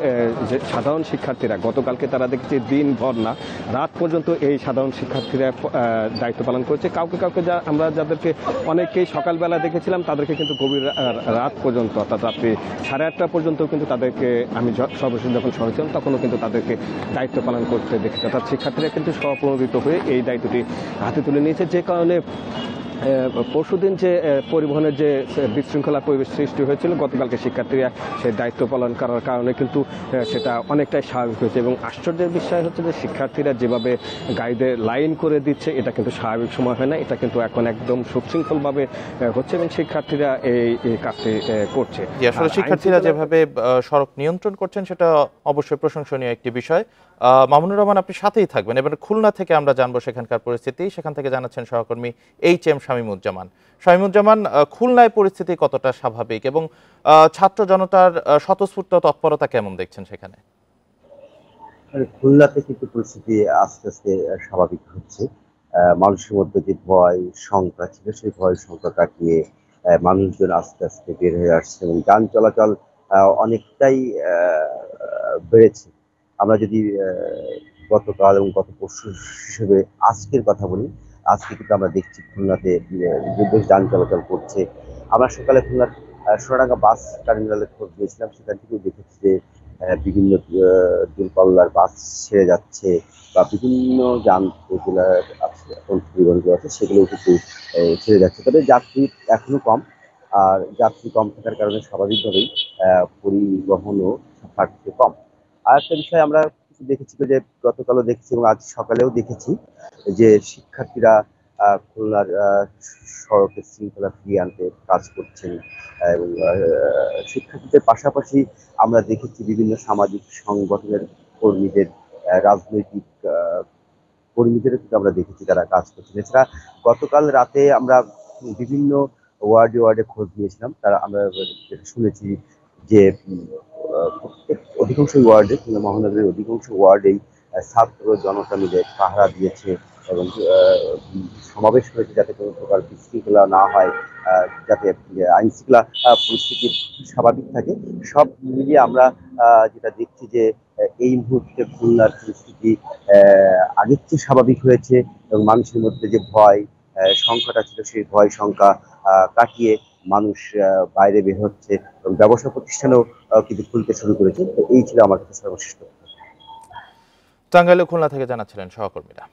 Speaker 13: যে সাধারণ শিক্ষার্থীরা গতকালকে তারা দেখেছি দিনভর না রাত পর্যন্ত এই সাধারণ শিক্ষার্থীরা দায়িত্ব পালন করেছে। কাউকে আমরা যাদেরকে অনেকেই সকালবেলা দেখেছিলাম তাদেরকে কিন্তু গভীর রাত পর্যন্ত, অর্থাৎ রাত্রি 8:30 পর্যন্ত কিন্তু তাদেরকে আমি সর্বশেষ যখন শহরে ছিলাম তখনও কিন্তু তাদেরকে দায়িত্ব পালন করতে দেখেছি। অর্থাৎ শিক্ষার্থীরা কিন্তু স্বপ্রণোদিত হয়ে এই দায়িত্বটি হাতে তুলে নিয়েছে। যে কারণে পরশুদিন যে পরিবহনের যে বিশৃঙ্খলা পরিবেশ সৃষ্টি হয়েছিল, গতকালকে শিক্ষার্থীরা সেই দায়িত্ব পালন করার কারণে কিন্তু সেটা অনেকটাই স্বাভাবিক হয়েছে। এবং আশ্চর্যের বিষয় হচ্ছে যে শিক্ষার্থীরা যেভাবে গাইডের লাইন করে দিচ্ছে এটা কিন্তু স্বাভাবিক সময় হয় না, এটা কিন্তু এখন একদম সুশৃঙ্খলভাবে হচ্ছে এবং শিক্ষার্থীরা এই কাজটি করছে।
Speaker 1: আসলে শিক্ষার্থীরা যেভাবে সড়ক নিয়ন্ত্রণ করছেন সেটা অবশ্যই প্রশংসনীয় একটি বিষয়। মামুনুর রহমান, আপনি সাথেই থাকবেন। এবার খুলনা থেকে আমরা জানবো সেখানকার পরিস্থিতি। সেখান থেকে জানাচ্ছেন সহকর্মী এইচ.এম. শামীমুজ্জামান। শামীমুজ্জামান, খুলনায় পরিস্থিতি কতটা স্বাভাবিক এবং ছাত্র জনতার স্বতঃস্ফূর্ত তৎপরতা কেমন দেখছেন সেখানে?
Speaker 14: খুলনাতে কিন্তু পরিস্থিতি আস্তে আস্তে স্বাভাবিক হচ্ছে। মানুষের মধ্যে যে ভয় শঙ্কা ছিল সেই ভয় শঙ্কা কাটিয়ে মানুষজন আস্তে আস্তে বের হয়ে আসছে এবং যান চলাচল অনেকটাই বেড়েছে। আমরা যদি গতকাল এবং গত পরশু হিসেবে আজকের কথা বলি, আজকে কিন্তু আমরা দেখছি খুলনাতে বেশ যান চলাচল করছে। আমরা সকালে খুলনার সোনাডাঙ্গা বাস টার্মিনালে খোঁজ নিয়েছিলাম, সেখান থেকেও দেখেছি যে বিভিন্ন দূরপাল্লার বাস ছেড়ে যাচ্ছে বা বিভিন্ন যান যেগুলো আছে এখন পরিবহনগুলো আছে সেগুলো কিন্তু ছেড়ে যাচ্ছে। তবে যাত্রী এখনো কম, আর যাত্রী কম থাকার কারণে স্বাভাবিকভাবেই পরিবহনও থাকতে কম। আর একটা বিষয় আমরা দেখেছি যে গতকালও দেখেছি এবং আজ সকালেও দেখেছি যে শিক্ষার্থীরা খুলনার সড়কে শৃঙ্খলা ফিরিয়ে আনতে কাজ করছেন এবং শিক্ষার্থীদের পাশাপাশি আমরা দেখেছি বিভিন্ন সামাজিক সংগঠনের কর্মীদের, রাজনৈতিক কর্মীদেরও কিন্তু আমরা দেখেছি তারা কাজ করছেন। এছাড়া গতকাল রাতে আমরা বিভিন্ন ওয়ার্ডে খোঁজ নিয়েছিলাম, তারা আমরা শুনেছি যে প্রত্যেক অধিকাংশ ওয়ার্ডে কিংবা মহানগরের অধিকাংশ ওয়ার্ডেই ছাত্র জনতা মিলে পাহারা দিয়েছে এবং সমাবেশ হয়েছে যাতে কোনো প্রকার বিশৃঙ্খলা না হয়, যাতে আইন শৃঙ্খলা পরিস্থিতি স্বাভাবিক থাকে। সব মিলিয়ে আমরা যেটা দেখছি যে এই মুহূর্তে খুলনার পরিস্থিতি আগের চেয়ে স্বাভাবিক হয়েছে এবং মানুষের মধ্যে যে ভয় সংখ্যাটা ছিল সেই ভয় সংখ্যা কাটিয়ে মানুষ বাইরে বের হচ্ছে এবং ব্যবসা প্রতিষ্ঠানও কিন্তু খুলতে শুরু করেছে। এই ছিল আমার কাছে সর্বশ্রেষ্ঠ।
Speaker 1: টাঙ্গাইলে খুলনা থেকে জানাচ্ছিলেন সহকর্মীরা।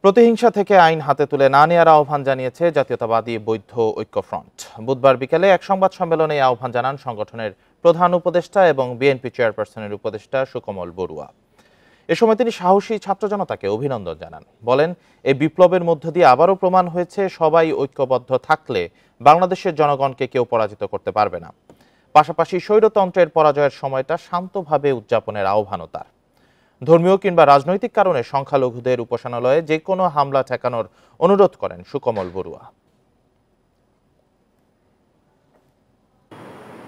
Speaker 1: প্রতিহিংসা থেকে আইন হাতে তুলে না নেওয়ার আহ্বান জানিয়েছে জাতীয়তাবাদী বৌদ্ধ ঐক্যফ্রন্ট। বুধবার বিকেলে এক সংবাদ সম্মেলনে এই আহ্বান জানান সংগঠনের প্রধান উপদেষ্টা এবং বিএনপি চেয়ারপারসনের উপদেষ্টা সুকমল বড়ুয়া। এ সময় তিনি সাহসী ছাত্র জনতাকে অভিনন্দন জানান। বলেন, এই বিপ্লবের মধ্য দিয়ে আবারও প্রমাণ হয়েছে সবাই ঐক্যবদ্ধ থাকলে বাংলাদেশের জনগণকে কেউ পরাজিত করতে পারবে না। পাশাপাশি স্বৈরতন্ত্রের পরাজয়ের সময়টা শান্তভাবে উদযাপনের আহ্বানও তার। ধর্মীয় কিংবা রাজনৈতিক কারণে সংখ্যালঘুদের উপাসনালয়ে যে কোনো হামলা ঠেকানোর অনুরোধ করেন সুকমল বড়ুয়া।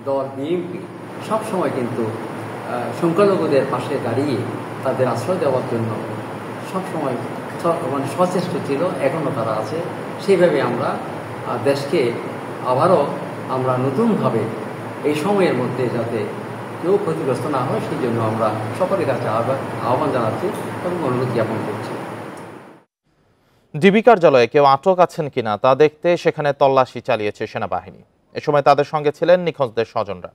Speaker 15: দল বিএনপি সবসময় কিন্তু সংখ্যালঘুদের পাশে দাঁড়িয়ে তাদের আশ্রয় দেওয়ার জন্য সবসময় সচেষ্ট ছিল, এখনও তারা আছে। সেইভাবে আমরা দেশকে আবারও আমরা নতুনভাবে এই সময়ের মধ্যে যাতে কেউ ক্ষতিগ্রস্ত না হয় সেই জন্য আমরা সকলের কাছে আহ্বান জানাচ্ছি এবং অনুরোধ জ্ঞাপন করছি।
Speaker 1: ডিবি কার্যালয়ে কেউ আটক আছেন কিনা তা দেখতে সেখানে তল্লাশি চালিয়েছে সেনাবাহিনী। এ সময় তাদের সঙ্গে ছিলেন নিখোঁজদের স্বজনরা।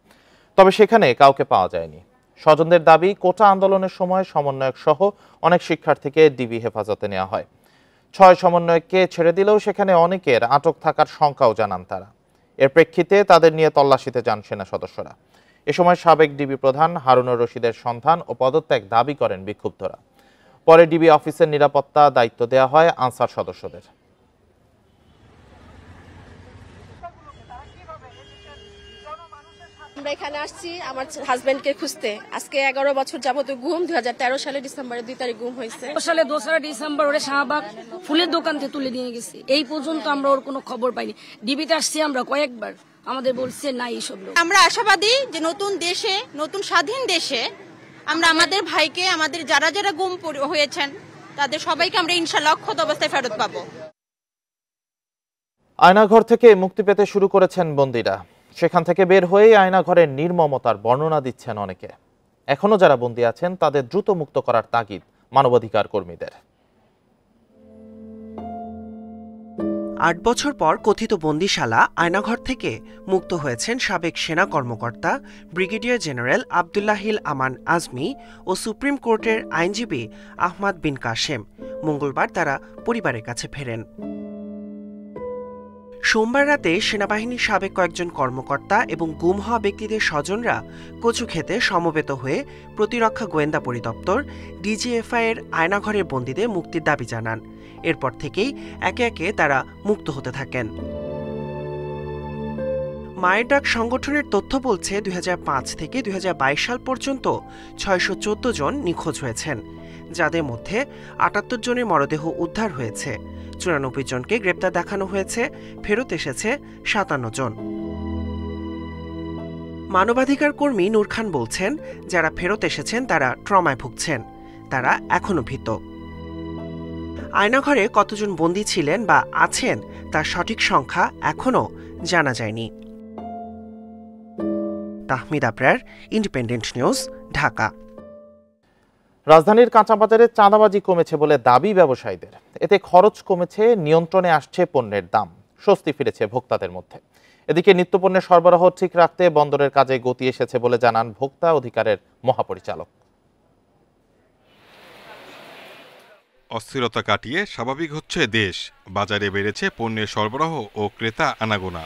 Speaker 1: তবে সেখানে কাউকে পাওয়া যায়নি। স্বজনদের দাবি, কোটা আন্দোলনের সময় সমন্বয়ক সহ অনেক শিক্ষার্থীকে ডিবি হেফাজতে নেওয়া হয়। 6 সমন্বয়ককে ছেড়ে দিলেও সেখানে অনেকের আটক থাকার শঙ্কাও জানান তারা। এর প্রেক্ষিতে তাদের নিয়ে তল্লাশিতে যান সেনা সদস্যরা। এ সময় সাবেক ডিবি প্রধান হারুনুর রশিদের সন্ধান ও পদত্যাগ দাবি করেন বিক্ষুব্ধরা। পরে ডিবি অফিসের নিরাপত্তা দায়িত্ব দেওয়া হয় আনসার সদস্যদের।
Speaker 16: আমরা এখানে আসছি আমার হাজবেন্ডকে খুঁজতে। আজকে 11 বছর যাবত গুম। 2013 সালে ডিসেম্বরের 2 তারিখ গুম হয়েছে।
Speaker 17: সালে 2 ডিসেম্বর ওরে শাহবাগ ফুলের দোকান থেকে তুলে নিয়ে গেছে। এই পর্যন্ত আমরা ওর কোনো খবর পাইনি। ডিবিতে আসছি আমরা কয়েকবার, আমাদের বলছে নাই এইসব লোক।
Speaker 18: আমরা আশাবাদী যে নতুন দেশে, নতুন স্বাধীন দেশে আমরা আমাদের ভাইকে, আমাদের যারা যারা গুম হয়েছেন তাদের সবাইকে আমরা ইনশাআল্লাহ অক্ষত অবস্থায় ফেরত পাবো।
Speaker 1: আয়নাঘর থেকে মুক্তি পেতে শুরু করেছেন বন্দীরা। সেখান থেকে বের হয়ে আয়নাঘরের নির্মমতার বর্ণনা দিচ্ছেন অনেকে। এখনো যারা বন্দী আছেন তাদের দ্রুত মুক্ত করার তাগিদ মানবাধিকার কর্মীদের।
Speaker 19: 8 বছর পর কথিত বন্দিশালা আয়নাঘর থেকে মুক্ত হয়েছেন সাবেক সেনা কর্মকর্তা ব্রিগেডিয়ার জেনারেল আবদুল্লাহিল আমান আজমি ও সুপ্রিম কোর্টের আইনজীবী আহমাদ বিন কাশেম। মঙ্গলবার তারা পরিবারের কাছে ফেরেন। সোমবার রাতে সেনাবাহিনীর সাবেক কয়েকজন কর্মকর্তা এবং গুম হওয়া ব্যক্তিদের স্বজনরা কচুক্ষেতে সমবেত হয়ে প্রতিরক্ষা গোয়েন্দা পরিদপ্তর ডিজিএফআই এর আয়নাঘরের বন্দীদের মুক্তির দাবি জানান। এরপর থেকেই একে একে তারা মুক্ত হতে থাকেন। মায়ের ডাক সংগঠনের তথ্য বলছে 2005 থেকে 2022 সাল পর্যন্ত 614 জন নিখোঁজ হয়েছেন, যাদের মধ্যে 78 জনের মরদেহ উদ্ধার হয়েছে। 94 জনকে গ্রেপ্তার দেখানো হয়েছে, ফেরত এসেছে 57 জন। মানবাধিকার কর্মী নূর খান বলছেন, যারা ফেরত এসেছেন তারা ট্রমায় ভুগছেন, তারা এখনো ভীত। আয়নাঘরে কতজন বন্দী ছিলেন বা আছেন তার সঠিক সংখ্যা এখনো জানা যায়নি। Tahmid Abrar, independent news, Dhaka.
Speaker 1: রাজধানীর কাঁচাবাজারে চাঁদাবাজি কমেছে বলে দাবি ব্যবসায়ীদের। এতে খরচ কমেছে, নিয়ন্ত্রণে আসছে পণ্যের দাম, স্বস্তি ফিরেছে ভোক্তাদের মধ্যে। এদিকে নিত্যপণ্যের সরবরাহ ঠিক রাখতে বন্দরের কাজে গতি এসেছে বলে জানান ভোক্তা অধিকারের মহাপরিচালক।
Speaker 20: অস্থিরতা কাটিয়ে স্বাভাবিক হচ্ছে দেশ, বাজারে বেড়েছে পণ্যের সরবরাহ ও ক্রেতা আনাগোনা।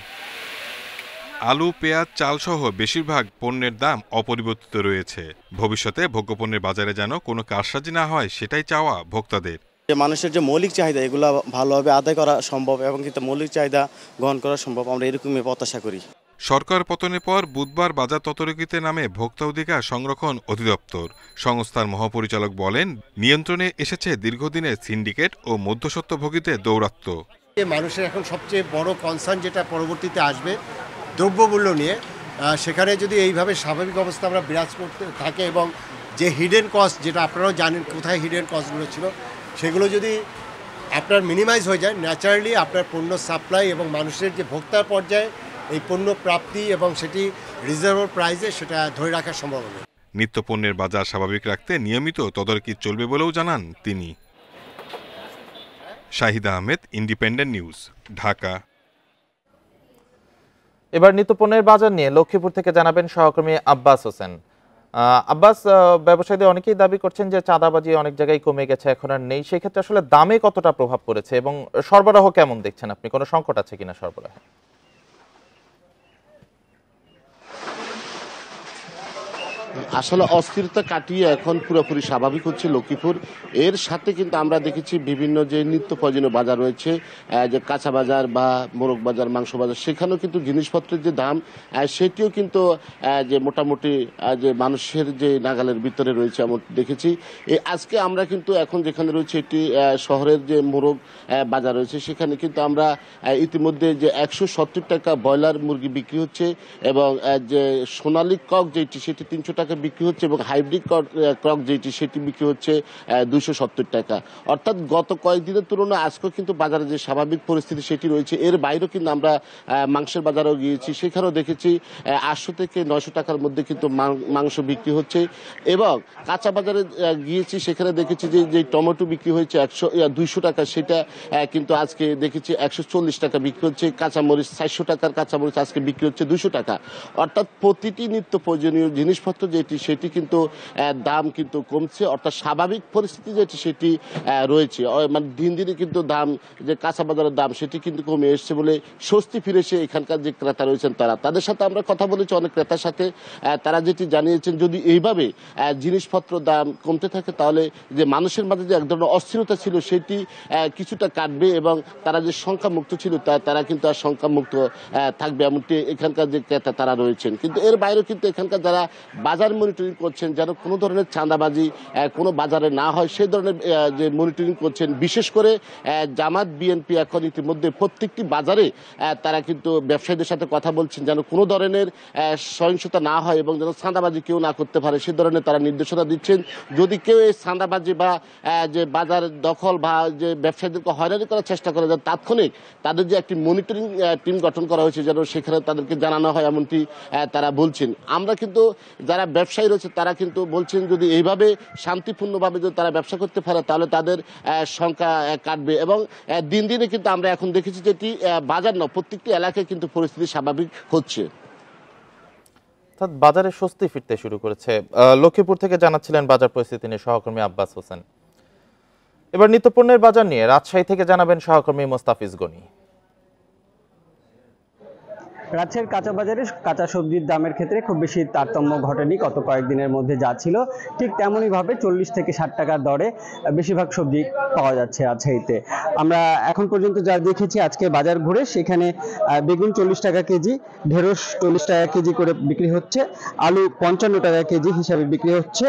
Speaker 20: আলু, পেঁয়াজ, চালসহ বেশিরভাগ পণ্যের দাম অপরিবর্তিত রয়েছে। ভবিষ্যতে ভোগ্যপণ্যের বাজারে যেন কোনো কারসাজি না হয়, সেটাই চাওয়া ভোক্তাদের।
Speaker 21: মানুষের যে মৌলিক চাহিদা এগুলো ভালোভাবে আদায় করা সম্ভব এবং কিন্তু মৌলিক চাহিদা গ্রহণ করা সম্ভব, আমরা এরকমই প্রত্যাশা করি।
Speaker 20: সরকার পতনের পর বুধবার বাজার তদারকিতে নামে ভোক্তা অধিকার সংরক্ষণ অধিদপ্তর। সংস্থার মহাপরিচালক বলেন, নিয়ন্ত্রণে এসেছে দীর্ঘদিনের সিন্ডিকেট ও মধ্যস্বত্বভোগীদের দৌরাত্ম্য।
Speaker 22: মানুষের এখন সবচেয়ে বড় কনসার্ন যেটা পরবর্তীতে আসবে দ্রব্যমূল্য নিয়ে, সেখানে যদি এইভাবে স্বাভাবিক অবস্থা আমরা বিরাজ করতে থাকে এবং যে হিডেন কস্ট, যেটা আপনারাও জানেন কোথায় হিডেন কস্টগুলো ছিল, সেগুলো যদি আপনার মিনিমাইজ হয়ে যায়, ন্যাচারালি আপনার পণ্য সাপ্লাই এবং মানুষের যে ভোক্তার পর্যায়ে এই পণ্য প্রাপ্তি এবং সেটি রিজনেবল প্রাইসে সেটা ধরে রাখা সম্ভব হবে।
Speaker 20: নিত্যপণ্যের বাজার স্বাভাবিক রাখতে নিয়মিত তদারকি চলবে বলেও জানান তিনি। Shahid Ahmed, independent news, Dhaka.
Speaker 1: এবার নিত্যপণ্যের বাজার নিয়ে লক্ষ্মীপুর থেকে জানাবেন সহকর্মী আব্বাস হোসেন। আব্বাস, ব্যবসায়ীদের অনেকেই দাবি করছেন যে চাঁদাবাজি অনেক জায়গায় কমে গেছে, এখন আর নেই। সেই ক্ষেত্রে আসলে দামে কতটা প্রভাব পড়েছে এবং সরবরাহ কেমন দেখছেন আপনি? কোনো সংকট আছে কিনা সরবরাহে?
Speaker 23: আসলে অস্থিরতা কাটিয়ে এখন পুরোপুরি স্বাভাবিক হচ্ছে লক্ষ্মীপুর। এর সাথে কিন্তু আমরা দেখেছি বিভিন্ন যে নিত্য প্রয়োজনীয় বাজার রয়েছে, যে কাঁচা বাজার বা মোরগ বাজার, মাংস বাজার, সেখানেও কিন্তু জিনিসপত্রের যে দাম সেটিও কিন্তু যে মোটামুটি যে মানুষের যে নাগালের ভিতরে রয়েছে এমন দেখেছি। আজকে আমরা কিন্তু এখন যেখানে রয়েছে এটি শহরের যে মোরগ বাজার রয়েছে, সেখানে কিন্তু আমরা ইতিমধ্যে যে 170 টাকা ব্রয়লার মুরগি বিক্রি হচ্ছে এবং যে সোনালী কক যেটি সেটি 300 টাকা টাকা বিক্রি হচ্ছে এবং হাইব্রিড ক্রক যেটি সেটি বিক্রি হচ্ছে 270 টাকা। অর্থাৎ গত কয়েকদিনের তুলনায় আজকেও কিন্তু বাজারে যে স্বাভাবিক পরিস্থিতি সেটি রয়েছে। এর বাইরেও কিন্তু আমরা মাংসের বাজারেও গিয়েছি, সেখানেও দেখেছি 800 থেকে 900 টাকার মধ্যে কিন্তু মাংস বিক্রি হচ্ছে। এবং কাঁচা বাজারে গিয়েছি, সেখানে দেখেছি যে টমেটো বিক্রি হয়েছে 200 টাকা, সেটা কিন্তু আজকে দেখেছি 140 টাকা বিক্রি হচ্ছে। কাঁচামরিচ 400 টাকার কাঁচামরিচ আজকে বিক্রি হচ্ছে 200 টাকা। অর্থাৎ প্রতিটি নিত্য প্রয়োজনীয় জিনিসপত্র যেটি সেটি কিন্তু দাম কিন্তু কমছে, অর্থাৎ স্বাভাবিক পরিস্থিতি যেটি সেটি রয়েছে। মানে দিন দিনে কিন্তু দাম, যে কাঁচা বাজারের দাম সেটি কিন্তু কমে এসছে বলে স্বস্তি ফিরেছে এখানকার যে ক্রেতা রয়েছেন তাদের সাথে আমরা কথা বলেছি, অনেক ক্রেতার সাথে। তারা যেটি জানিয়েছেন, যদি এইভাবে জিনিসপত্র দাম কমতে থাকে তাহলে যে মানুষের মাঝে যে এক ধরনের অস্থিরতা ছিল সেটি কিছুটা কাটবে এবং তারা যে সংখ্যামুক্ত ছিল তারা কিন্তু আর সংখ্যামুক্ত থাকবে, এমনটি এখানকার যে ক্রেতা তারা রয়েছেন। কিন্তু এর বাইরেও কিন্তু এখানকার যারা বাজার মনিটরিং করছেন, যেন কোনো ধরনের চাঁদাবাজি কোনো বাজারে না হয় সেই ধরনের যে মনিটরিং করছেন। বিশেষ করে জামাত বিএনপি এখন ইতিমধ্যে প্রত্যেকটি বাজারে তারা কিন্তু ব্যবসায়ীদের সাথে কথা বলছেন, যেন কোনো ধরনের সহিংসতা না হয় এবং যেন চাঁদাবাজি কেউ না করতে পারে সে ধরনের তারা নির্দেশনা দিচ্ছেন। যদি কেউ এই চাঁদাবাজি বা যে বাজার দখল বা যে ব্যবসায়ীদেরকে হয়রানি করার চেষ্টা করে, যেন তাৎক্ষণিক তাদের যে একটি মনিটরিং টিম গঠন করা হয়েছে যেন সেখানে তাদেরকে জানানো হয়, এমনটি তারা বলছেন। আমরা কিন্তু যারা ব্যবসায়ী রয়েছে তারা কিন্তু বলছেন যদি এইভাবে শান্তিপূর্ণভাবে যদি তারা ব্যবসা করতে পারে তাহলে তাদের সংখ্যা কাটবে। এবং দিন দিনে কিন্তু আমরা এখন দেখেছি যেটি বাজার নয়, প্রত্যেকটি এলাকায় কিন্তু পরিস্থিতি স্বাভাবিক হচ্ছে।
Speaker 1: বাজারে স্বস্তি ফিরতে শুরু করেছে। লক্ষ্মীপুর থেকে জানাচ্ছিলেন বাজার পরিস্থিতি নিয়ে সহকর্মী আব্বাস হোসেন। এবার নিত্যপণ্যের বাজার নিয়ে রাজশাহী থেকে জানাবেন সহকর্মী মোস্তাফিজ গনি।
Speaker 2: রাজশাহীর কাঁচা বাজারে কাঁচা সবজির দামের ক্ষেত্রে খুব বেশি তারতম্য ঘটেনি গত কয়েকদিনের মধ্যে, যা ছিল ঠিক তেমনইভাবে 40 থেকে 60 টাকার দরে বেশিরভাগ সবজি পাওয়া যাচ্ছে রাজশাহীতে। আমরা এখন পর্যন্ত যা দেখেছি আজকে বাজার ঘুরে, সেখানে বেগুন 40 টাকা কেজি, ঢেঁড়স 40 টাকা কেজি করে বিক্রি হচ্ছে, আলু 55 টাকা কেজি হিসাবে বিক্রি হচ্ছে,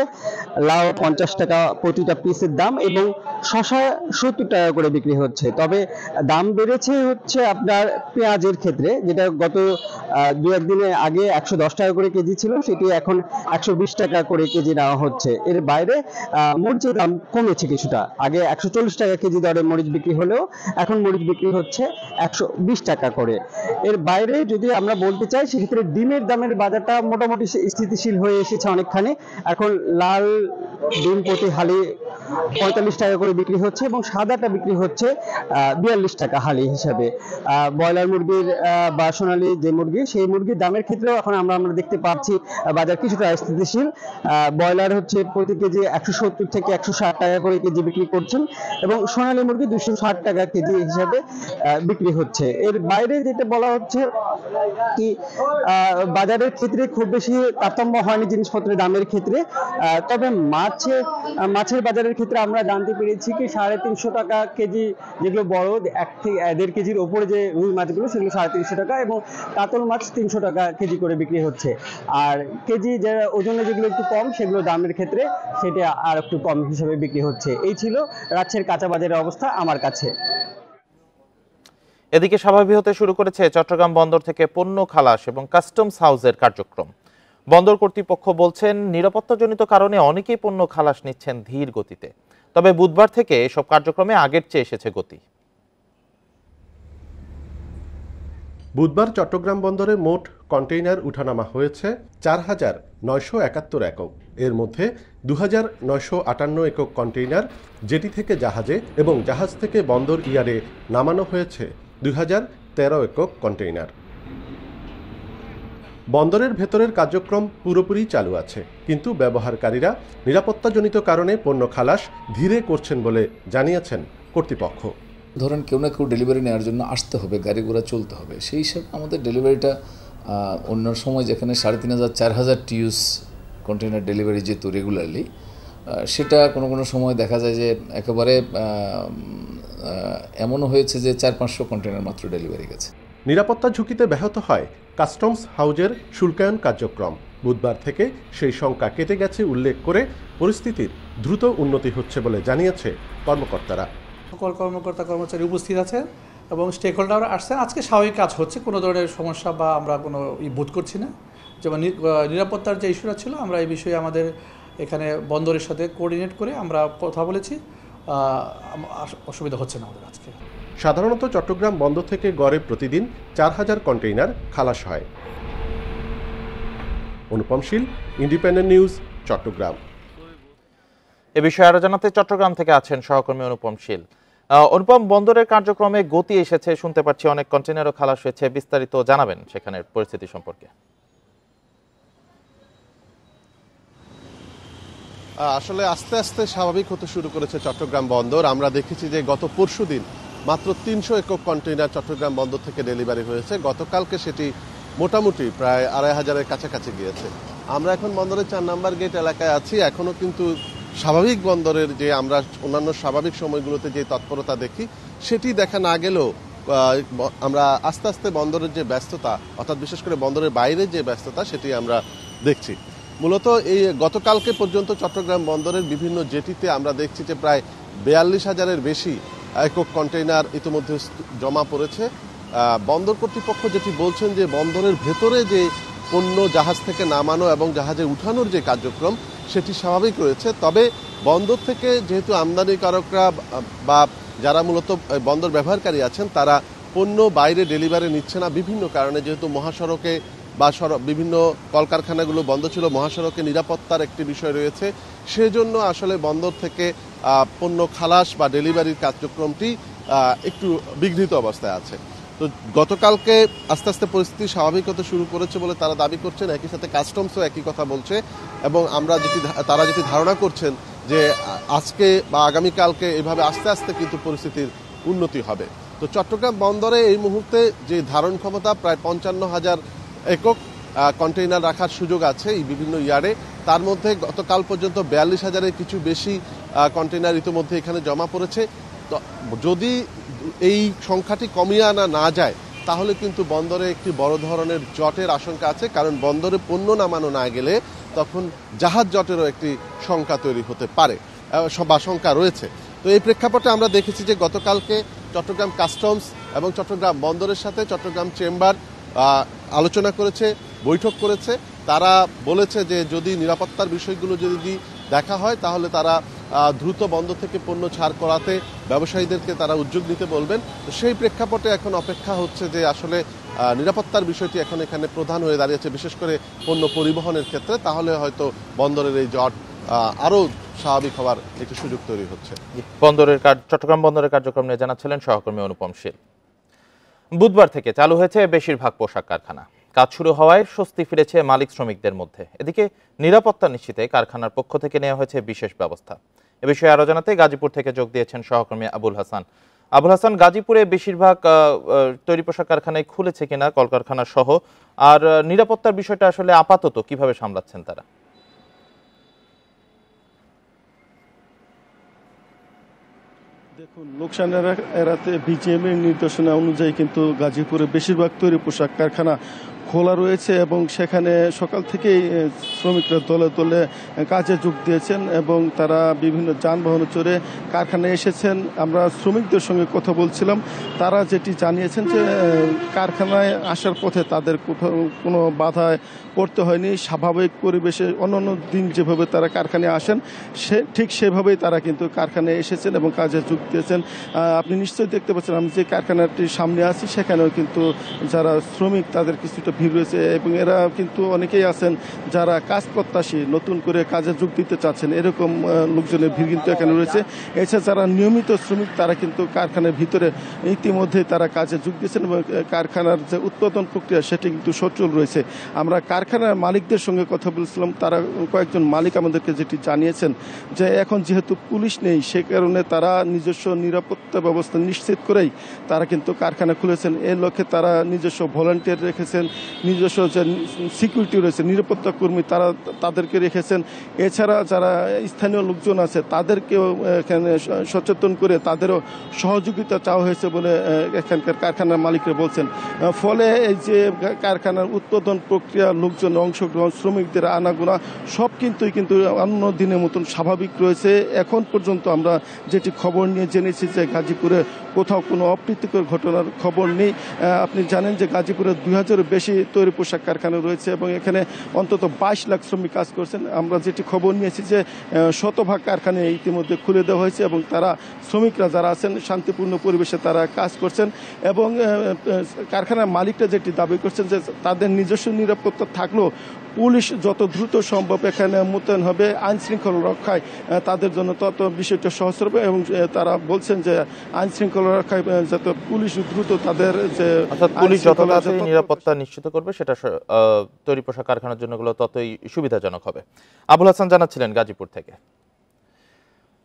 Speaker 2: লাউ 50 টাকা প্রতিটা পিসের দাম এবং শসা 70 টাকা করে বিক্রি হচ্ছে। তবে দাম বেড়েছে হচ্ছে আপনার পেঁয়াজের ক্ষেত্রে, যেটা গত 2-1 দিনে আগে 110 টাকা করে কেজি ছিল, সেটি এখন 120 টাকা করে কেজি নেওয়া হচ্ছে। এর বাইরে মরিচের দাম কমেছে কিছুটা, আগে 140 টাকা কেজি দরে মরিচ বিক্রি হলেও এখন মরিচ বিক্রি হচ্ছে 120 টাকা করে। এর বাইরে যদি আমরা বলতে চাই সেক্ষেত্রে ডিমের দামের বাজারটা মোটামুটি স্থিতিশীল হয়ে এসেছে অনেকখানি। এখন লাল ডিম প্রতি হালি 45 টাকা করে বিক্রি হচ্ছে এবং সাদাটা বিক্রি হচ্ছে 42 টাকা হালি হিসাবে। ব্রয়লার মুরগির বা সোনালী যে মুরগি, সেই মুরগির দামের ক্ষেত্রেও এখন আমরা দেখতে পাচ্ছি বাজার কিছুটা স্থিতিশীল। ব্রয়লার হচ্ছে প্রতি কেজি 170 থেকে 160 টাকা করে কেজি বিক্রি করছেন এবং সোনালী মুরগি 260 টাকা কেজি হিসাবে বিক্রি হচ্ছে। এর বাইরে যেটা বলা হচ্ছে কি বাজারের ক্ষেত্রে খুব বেশি তারতম্য হয়নি জিনিসপত্রের দামের ক্ষেত্রে। তবে মাছের বাজারের ক্ষেত্রে আমরা জানতে পেরেছি কি 350 টাকা কেজি, যেগুলো বড় 1 থেকে 1.5 কেজির উপরে যে রুই মাছগুলো সেগুলো 350 টাকা এবং কাতল মাছ 300 টাকা কেজি করে বিক্রি হচ্ছে। আর কেজি যে ওজনে যেগুলো একটু কম সেগুলো দামের ক্ষেত্রে সেটা আর একটু কম হিসেবে বিক্রি হচ্ছে। এই ছিল রাজশাহীর কাঁচা বাজারের অবস্থা আমার কাছে।
Speaker 1: এদিকে স্বাভাবিক হতে শুরু করেছে চট্টগ্রাম বন্দর থেকে পণ্য খালাস এবং কাস্টমস হাউসের কার্যক্রম। বন্দর কর্তৃপক্ষ বলছেন নিরাপত্তাজনিত কারণে অনেকেই পণ্য খালাস নিচ্ছেন ধীর গতিতে, তবে বুধবার থেকে এসব কার্যক্রমে আগের চেয়ে এসেছে গতি।
Speaker 3: বুধবার চট্টগ্রাম বন্দরে মোট কন্টেইনার উঠানামা হয়েছে 4,971 একক। এর মধ্যে 2,958 একক কন্টেইনার জেটি থেকে জাহাজে এবং জাহাজ থেকে বন্দর ইয়ার্ডে নামানো হয়েছে 2,013 একক কন্টেইনার। বন্দরের ভেতরের কার্যক্রম পুরোপুরি চালু আছে, কিন্তু ব্যবহারকারীরা নিরাপত্তাজনিত কারণে পণ্য খালাস ধীরে করছেন বলে জানিয়েছেন কর্তৃপক্ষ।
Speaker 4: ধরেন কেউ না কেউ ডেলিভারি নেওয়ার জন্য আসতে হবে, গাড়ি ঘোড়া চলতে হবে, সেই হিসাবে আমাদের ডেলিভারিটা অন্য সময় যেখানে 3,500-4,000 টিউস কন্টেনার ডেলিভারি যেত রেগুলারলি, সেটা কোনো কোনো সময় দেখা যায় যে একেবারে এমনও হয়েছে যে 400-500 কন্টেনার মাত্র ডেলিভারি গেছে।
Speaker 3: নিরাপত্তা ঝুঁকিতে ব্যাহত হয় কাস্টমস হাউজের শুল্কায়ন কার্যক্রম। বুধবার থেকে সেই সংখ্যা কেটে গেছে উল্লেখ করে পরিস্থিতির দ্রুত উন্নতি হচ্ছে বলে জানিয়েছে কর্মকর্তারা।
Speaker 24: সকল কর্মকর্তা কর্মচারী উপস্থিত আছে,
Speaker 12: এবং স্টেক হোল্ডার আসছেন। আজকে স্বাভাবিক কাজ হচ্ছে, কোনো ধরনের সমস্যা বা আমরা কোনো বোধ করছি না। যেমন নিরাপত্তার যে ইস্যুটা ছিল, আমরা এই বিষয়ে আমাদের এখানে বন্দরের সাথে কোঅর্ডিনেট করে আমরা কথা বলেছি, অসুবিধা হচ্ছে না আমাদের আজকে।
Speaker 3: সাধারণত চট্টগ্রাম বন্দর থেকে গড়ে প্রতিদিন 4000 কন্টেইনার খালাস হয়। অনুপম শীল, ইন্ডিপেন্ডেন্ট নিউজ, চট্টগ্রাম।
Speaker 1: এ বিষয়ে আরো জানাতে চট্টগ্রাম থেকে আছেন সহকর্মী অনুপম শীল। অনুপম, বন্দরের কার্যক্রমে গতি এসেছে শুনতে পাচ্ছি, অনেক কন্টেইনারও খালাস হয়েছে, বিস্তারিত জানাবেন সেখানের পরিস্থিতি সম্পর্কে।
Speaker 3: আসলে আস্তে আস্তে স্বাভাবিক হতে শুরু করেছে চট্টগ্রাম বন্দর। আমরা দেখেছি যে গত পরশুদিন মাত্র 300 একক কন্টেইনার চট্টগ্রাম বন্দর থেকে ডেলিভারি হয়েছে। গতকালকে সেটি মোটামুটি প্রায় 2500-এর কাছাকাছি গিয়েছে। আমরা এখন বন্দরের 4 নম্বর গেট এলাকায় আছি। এখনো কিন্তু স্বাভাবিক বন্দরের যে আমরা অন্যান্য স্বাভাবিক সময়গুলোতে যে তৎপরতা দেখি সেটি দেখা না গেলেও আমরা আস্তে আস্তে বন্দরের যে ব্যস্ততা, অর্থাৎ বিশেষ করে বন্দরের বাইরে যে ব্যস্ততা, সেটি আমরা দেখছি। মূলত এই গতকালকে পর্যন্ত চট্টগ্রাম বন্দরের বিভিন্ন জেটিতে আমরা দেখছি যে প্রায় 42,000-এর বেশি একক কন্টেইনার ইতিমধ্যে জমা পড়েছে। বন্দর কর্তৃপক্ষ যেটি বলছেন যে বন্দরের ভেতরে যে পণ্য জাহাজ থেকে নামানো এবং জাহাজে উঠানোর যে কার্যক্রম সেটি স্বাভাবিক রয়েছে। তবে বন্দর থেকে যেহেতু আমদানিকারকরা বা যারা মূলত বন্দর ব্যবহারকারী আছেন তারা পণ্য বাইরে ডেলিভারি নিচ্ছে না বিভিন্ন কারণে, যেহেতু মহাসড়কে বা বিভিন্ন কলকারখানাগুলো বন্ধ ছিল, মহাসড়কে নিরাপত্তার একটি বিষয় রয়েছে, সেজন্য আসলে বন্দর থেকে পণ্য খালাস বা ডেলিভারির কার্যক্রমটি একটু বিঘ্নিত অবস্থায় আছে। তো গতকালকে আস্তে আস্তে পরিস্থিতি স্বাভাবিক হতে শুরু করেছে বলে তারা দাবি করছেন। একই সাথে কাস্টমসও একই কথা বলছে এবং তারা যেটি ধারণা করছেন যে আজকে বা আগামীকালকে এভাবে আস্তে আস্তে কিন্তু পরিস্থিতির উন্নতি হবে। তো চট্টগ্রাম বন্দরে এই মুহূর্তে যে ধারণ ক্ষমতা প্রায় 55,000 একক কন্টেইনার রাখার সুযোগ আছে এই বিভিন্ন ইয়ার্ডে। তার মধ্যে গতকাল পর্যন্ত 42,000-এর কিছু বেশি কন্টেইনার ইতিমধ্যে এখানে জমা পড়েছে। তো যদি এই সংখ্যাটি কমিয়ে আনা না যায় তাহলে কিন্তু বন্দরে একটি বড় ধরনের জটের আশঙ্কা আছে, কারণ বন্দরে পণ্য নামানো না গেলে তখন জাহাজ জটেরও একটি শঙ্কা তৈরি হতে পারে বা শঙ্কা রয়েছে। তো এই প্রেক্ষাপটে আমরা দেখেছি যে গতকালকে চট্টগ্রাম কাস্টমস এবং চট্টগ্রাম বন্দরের সাথে চট্টগ্রাম চেম্বার আলোচনা করেছে, বৈঠক করেছে। তারা বলেছে যে যদি নিরাপত্তার বিষয়গুলো যদি দেখা হয় তাহলে তারা দ্রুত বন্দর থেকে পণ্য ছাড় করাতে ব্যবসায়ীদেরকে তারা উদ্যোগ নিতে বলবেন। তো সেই প্রেক্ষাপটে এখন অপেক্ষা হচ্ছে যে আসলে নিরাপত্তার বিষয়টি এখন এখানে প্রধান হয়ে দাঁড়িয়েছে, বিশেষ করে পণ্য পরিবহনের ক্ষেত্রে। তাহলে হয়তো বন্দরের এই জট আরও স্বাভাবিক হওয়ার একটি সুযোগ তৈরি হচ্ছে।
Speaker 1: চট্টগ্রাম বন্দরের কার্যক্রম নিয়ে জানাচ্ছিলেন সহকর্মী অনুপম শীল। বুধবার থেকে চালু হয়েছে বেশিরভাগ পোশাক কারখানা। কাজ শুরু হওয়ায় স্বস্তি ফিরেছে মালিক শ্রমিকদের মধ্যে। এদিকে নিরাপত্তা নিশ্চিতে কারখানার পক্ষ থেকে নেওয়া হয়েছে বিশেষ ব্যবস্থা। এ বিষয়ে আরো জানাতে গাজীপুর থেকে যোগ দিয়েছেন সহকর্মী আবুল হাসান। আবুল হাসান, গাজীপুরে বেশিরভাগ তৈরি পোশাক কারখানায় খুলেছে কিনা কলকারখানা সহ, আর নিরাপত্তার বিষয়টা আসলে আপাতত কিভাবে সামলাচ্ছেন তারা?
Speaker 5: দেখুন, লোকসান এড়াতে বিজিএমের নির্দেশনা অনুযায়ী কিন্তু গাজীপুরে বেশিরভাগ তৈরি পোশাক কারখানা খোলা রয়েছে এবং সেখানে সকাল থেকেই শ্রমিকরা দলে দলে কাজে যোগ দিয়েছেন এবং তারা বিভিন্ন যানবাহনে চড়ে কারখানায় এসেছেন। আমরা শ্রমিকদের সঙ্গে কথা বলছিলাম, তারা যেটি জানিয়েছেন যে কারখানায় আসার পথে তাদের কোনো বাধায় পড়তে হয়নি। স্বাভাবিক পরিবেশে অন্যান্য দিন যেভাবে তারা কারখানায় আসেন ঠিক সেভাবেই তারা কিন্তু কারখানায় এসেছেন এবং কাজে যোগ দিয়েছেন। আপনি নিশ্চয়ই দেখতে পাচ্ছেন, আমি যে কারখানাটির সামনে আছি সেখানেও কিন্তু যারা শ্রমিক তাদের কিছুটা ভিড় রয়েছে এবং এরা কিন্তু অনেকেই আছেন যারা কাজ প্রত্যাশী, নতুন করে কাজে যোগ দিতে চাচ্ছেন, এরকম লোকজনের ভিড় কিন্তু এখানে রয়েছে। এছাড়া যারা নিয়মিত শ্রমিক তারা কিন্তু কারখানার ভিতরে ইতিমধ্যে তারা কাজে যোগ দিয়েছেন এবং কারখানার যে উৎপাদন প্রক্রিয়া সেটি কিন্তু সচল রয়েছে। আমরা কারখানার মালিকদের সঙ্গে কথা বলছিলাম, তারা কয়েকজন মালিক আমাদেরকে যেটি জানিয়েছেন যে এখন যেহেতু পুলিশ নেই সে কারণে তারা নিজস্ব নিরাপত্তা ব্যবস্থা নিশ্চিত করেই তারা কিন্তু কারখানা খুলেছেন। এর লক্ষ্যে তারা নিজস্ব ভলান্টিয়ার রেখেছেন নিজস্ব যে সিকিউরিটি রয়েছে, নিরাপত্তা কর্মী তাদেরকে রেখেছেন। এছাড়া যারা স্থানীয় লোকজন আছে তাদেরকেও এখানে সচেতন করে তাদেরও সহযোগিতা চাওয়া হয়েছে বলে এখানকার কারখানার মালিকরা বলছেন। ফলে এই যে কারখানার উৎপাদন প্রক্রিয়া, লোকজন অংশগ্রহণ, শ্রমিকদের আনাগোনা সব কিন্তু অন্য দিনের মতন স্বাভাবিক রয়েছে। এখন পর্যন্ত আমরা যেটি খবর নিয়ে জেনেছি যে গাজীপুরে কোথাও কোনো অপ্রীতিকর ঘটনার খবর নেই। আপনি জানেন যে গাজীপুরে 2000-এর বেশি তৈরি পোশাক কারখানা রয়েছে এবং এখানে অন্তত 22 লাখ শ্রমিক কাজ করছেন। আমরা যেটি খবর নিয়েছি যে 100% কারখানা ইতিমধ্যে খুলে দেওয়া হয়েছে এবং তারা শ্রমিকরা যারা আছেন শান্তিপূর্ণ পরিবেশে তারা কাজ করছেন এবং কারখানার মালিকরা যেটি দাবি করছেন যে তাদের নিজস্ব নিরাপত্তা থাকলেও পুলিশ যত দ্রুত সম্ভব এখানে মোতায়েন হবে আইন শৃঙ্খলা রক্ষায়, তাদের জন্য তত বিষয়টা সহজ হবে এবং তারা বলছেন যে আইন শৃঙ্খলা রক্ষায় যাতে পুলিশ দ্রুত তাদের যে
Speaker 1: পুলিশ যত তাড়াতাড়ি নিরাপত্তা নিশ্চিত করবে সেটা তৈরি পোশাক কারখানার জন্য ততই সুবিধাজনক হবে। আবুল হাসান জানাচ্ছিলেন গাজীপুর থেকে।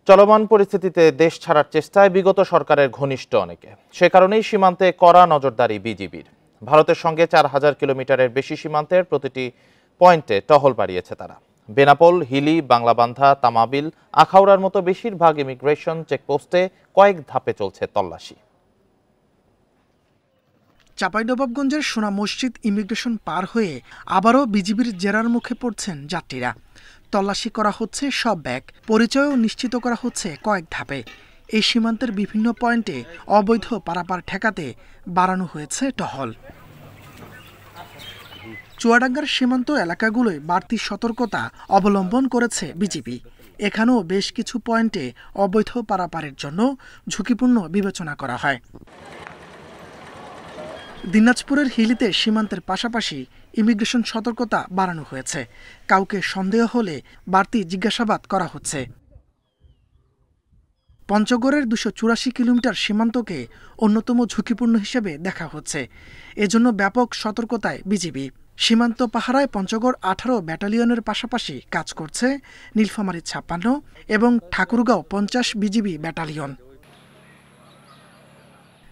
Speaker 1: চলমান পরিস্থিতিতে দেশ ছাড়ার চেষ্টায় বিগত সরকারের ঘনিষ্ঠ অনেকে, সে কারণেই সীমান্তে কড়া নজরদারি বিজিবির। ভারতের সঙ্গে 4000 কিলোমিটারের বেশি সীমান্তের প্রতিটি পয়েন্টে টহল বাড়িয়েছে তারা। বেনাপোল, হিলি, বাংলাবান্ধা, তামাবিল, আখাউড়ার মতো বেশিরভাগ ইমিগ্রেশন চেকপোস্টে কয়েক ধাপে চলছে তল্লাশি।
Speaker 6: চাঁপাইনবাবগঞ্জের সোনা মসজিদ ইমিগ্রেশন পার হয়ে আবারও বিজিবির জেরার মুখে পড়ছেন যাত্রীরা। তল্লাশি করা হচ্ছে সব ব্যাগ, পরিচয়ও নিশ্চিত করা হচ্ছে কয়েক ধাপে। এই সীমান্তের বিভিন্ন পয়েন্টে অবৈধ পারাপার ঠেকাতে বাড়ানো হয়েছে টহল। চুয়াডাঙ্গার সীমান্ত এলাকাগুলোয় বাড়তি সতর্কতা অবলম্বন করেছে বিজিবি। এখানেও বেশ কিছু পয়েন্টে অবৈধ পারাপারের জন্য ঝুঁকিপূর্ণ বিবেচনা করা হয়। দিনাজপুরের হিলিতে সীমান্তের পাশাপাশি ইমিগ্রেশন সতর্কতা বাড়ানো হয়েছে। কাউকে সন্দেহ হলে বাড়তি জিজ্ঞাসাবাদ করা হচ্ছে। পঞ্চগড়ের 284 কিলোমিটার সীমান্তকে অন্যতম ঝুঁকিপূর্ণ হিসেবে দেখা হচ্ছে। এজন্য ব্যাপক সতর্কতায় বিজিবি। সীমান্ত পাহারায় পঞ্চগড় 18 ব্যাটালিয়নের পাশাপাশি কাজ করছে নীলফামারী 56 এবং ঠাকুরগাঁও 50 বিজিবি ব্যাটালিয়ন।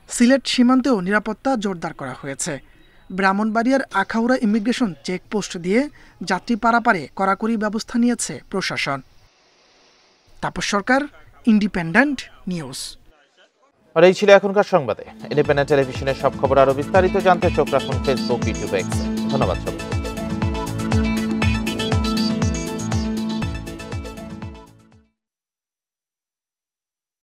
Speaker 6: সিলেট সীমান্তেও নিরাপত্তা জোরদার করা হয়েছে। ব্রাহ্মণবাড়িয়ার আখাউড়া ইমিগ্রেশন চেকপোস্ট দিয়ে যাত্রী পারাপারে কড়াকড়ি ব্যবস্থা নিয়েছে প্রশাসন। তাপস সরকার, ইন্ডিপেন্ডেন্ট নিউজ।
Speaker 1: আর এই ছিল এখনকার সংবাদে। ইন্ডিপেন্ডেন্ট টেলিভিশনের সব খবর আরো বিস্তারিত জানতে চোখ রাখুন ফেসবুক, ইউটিউব, এক্স। ধন্যবাদ সবাই।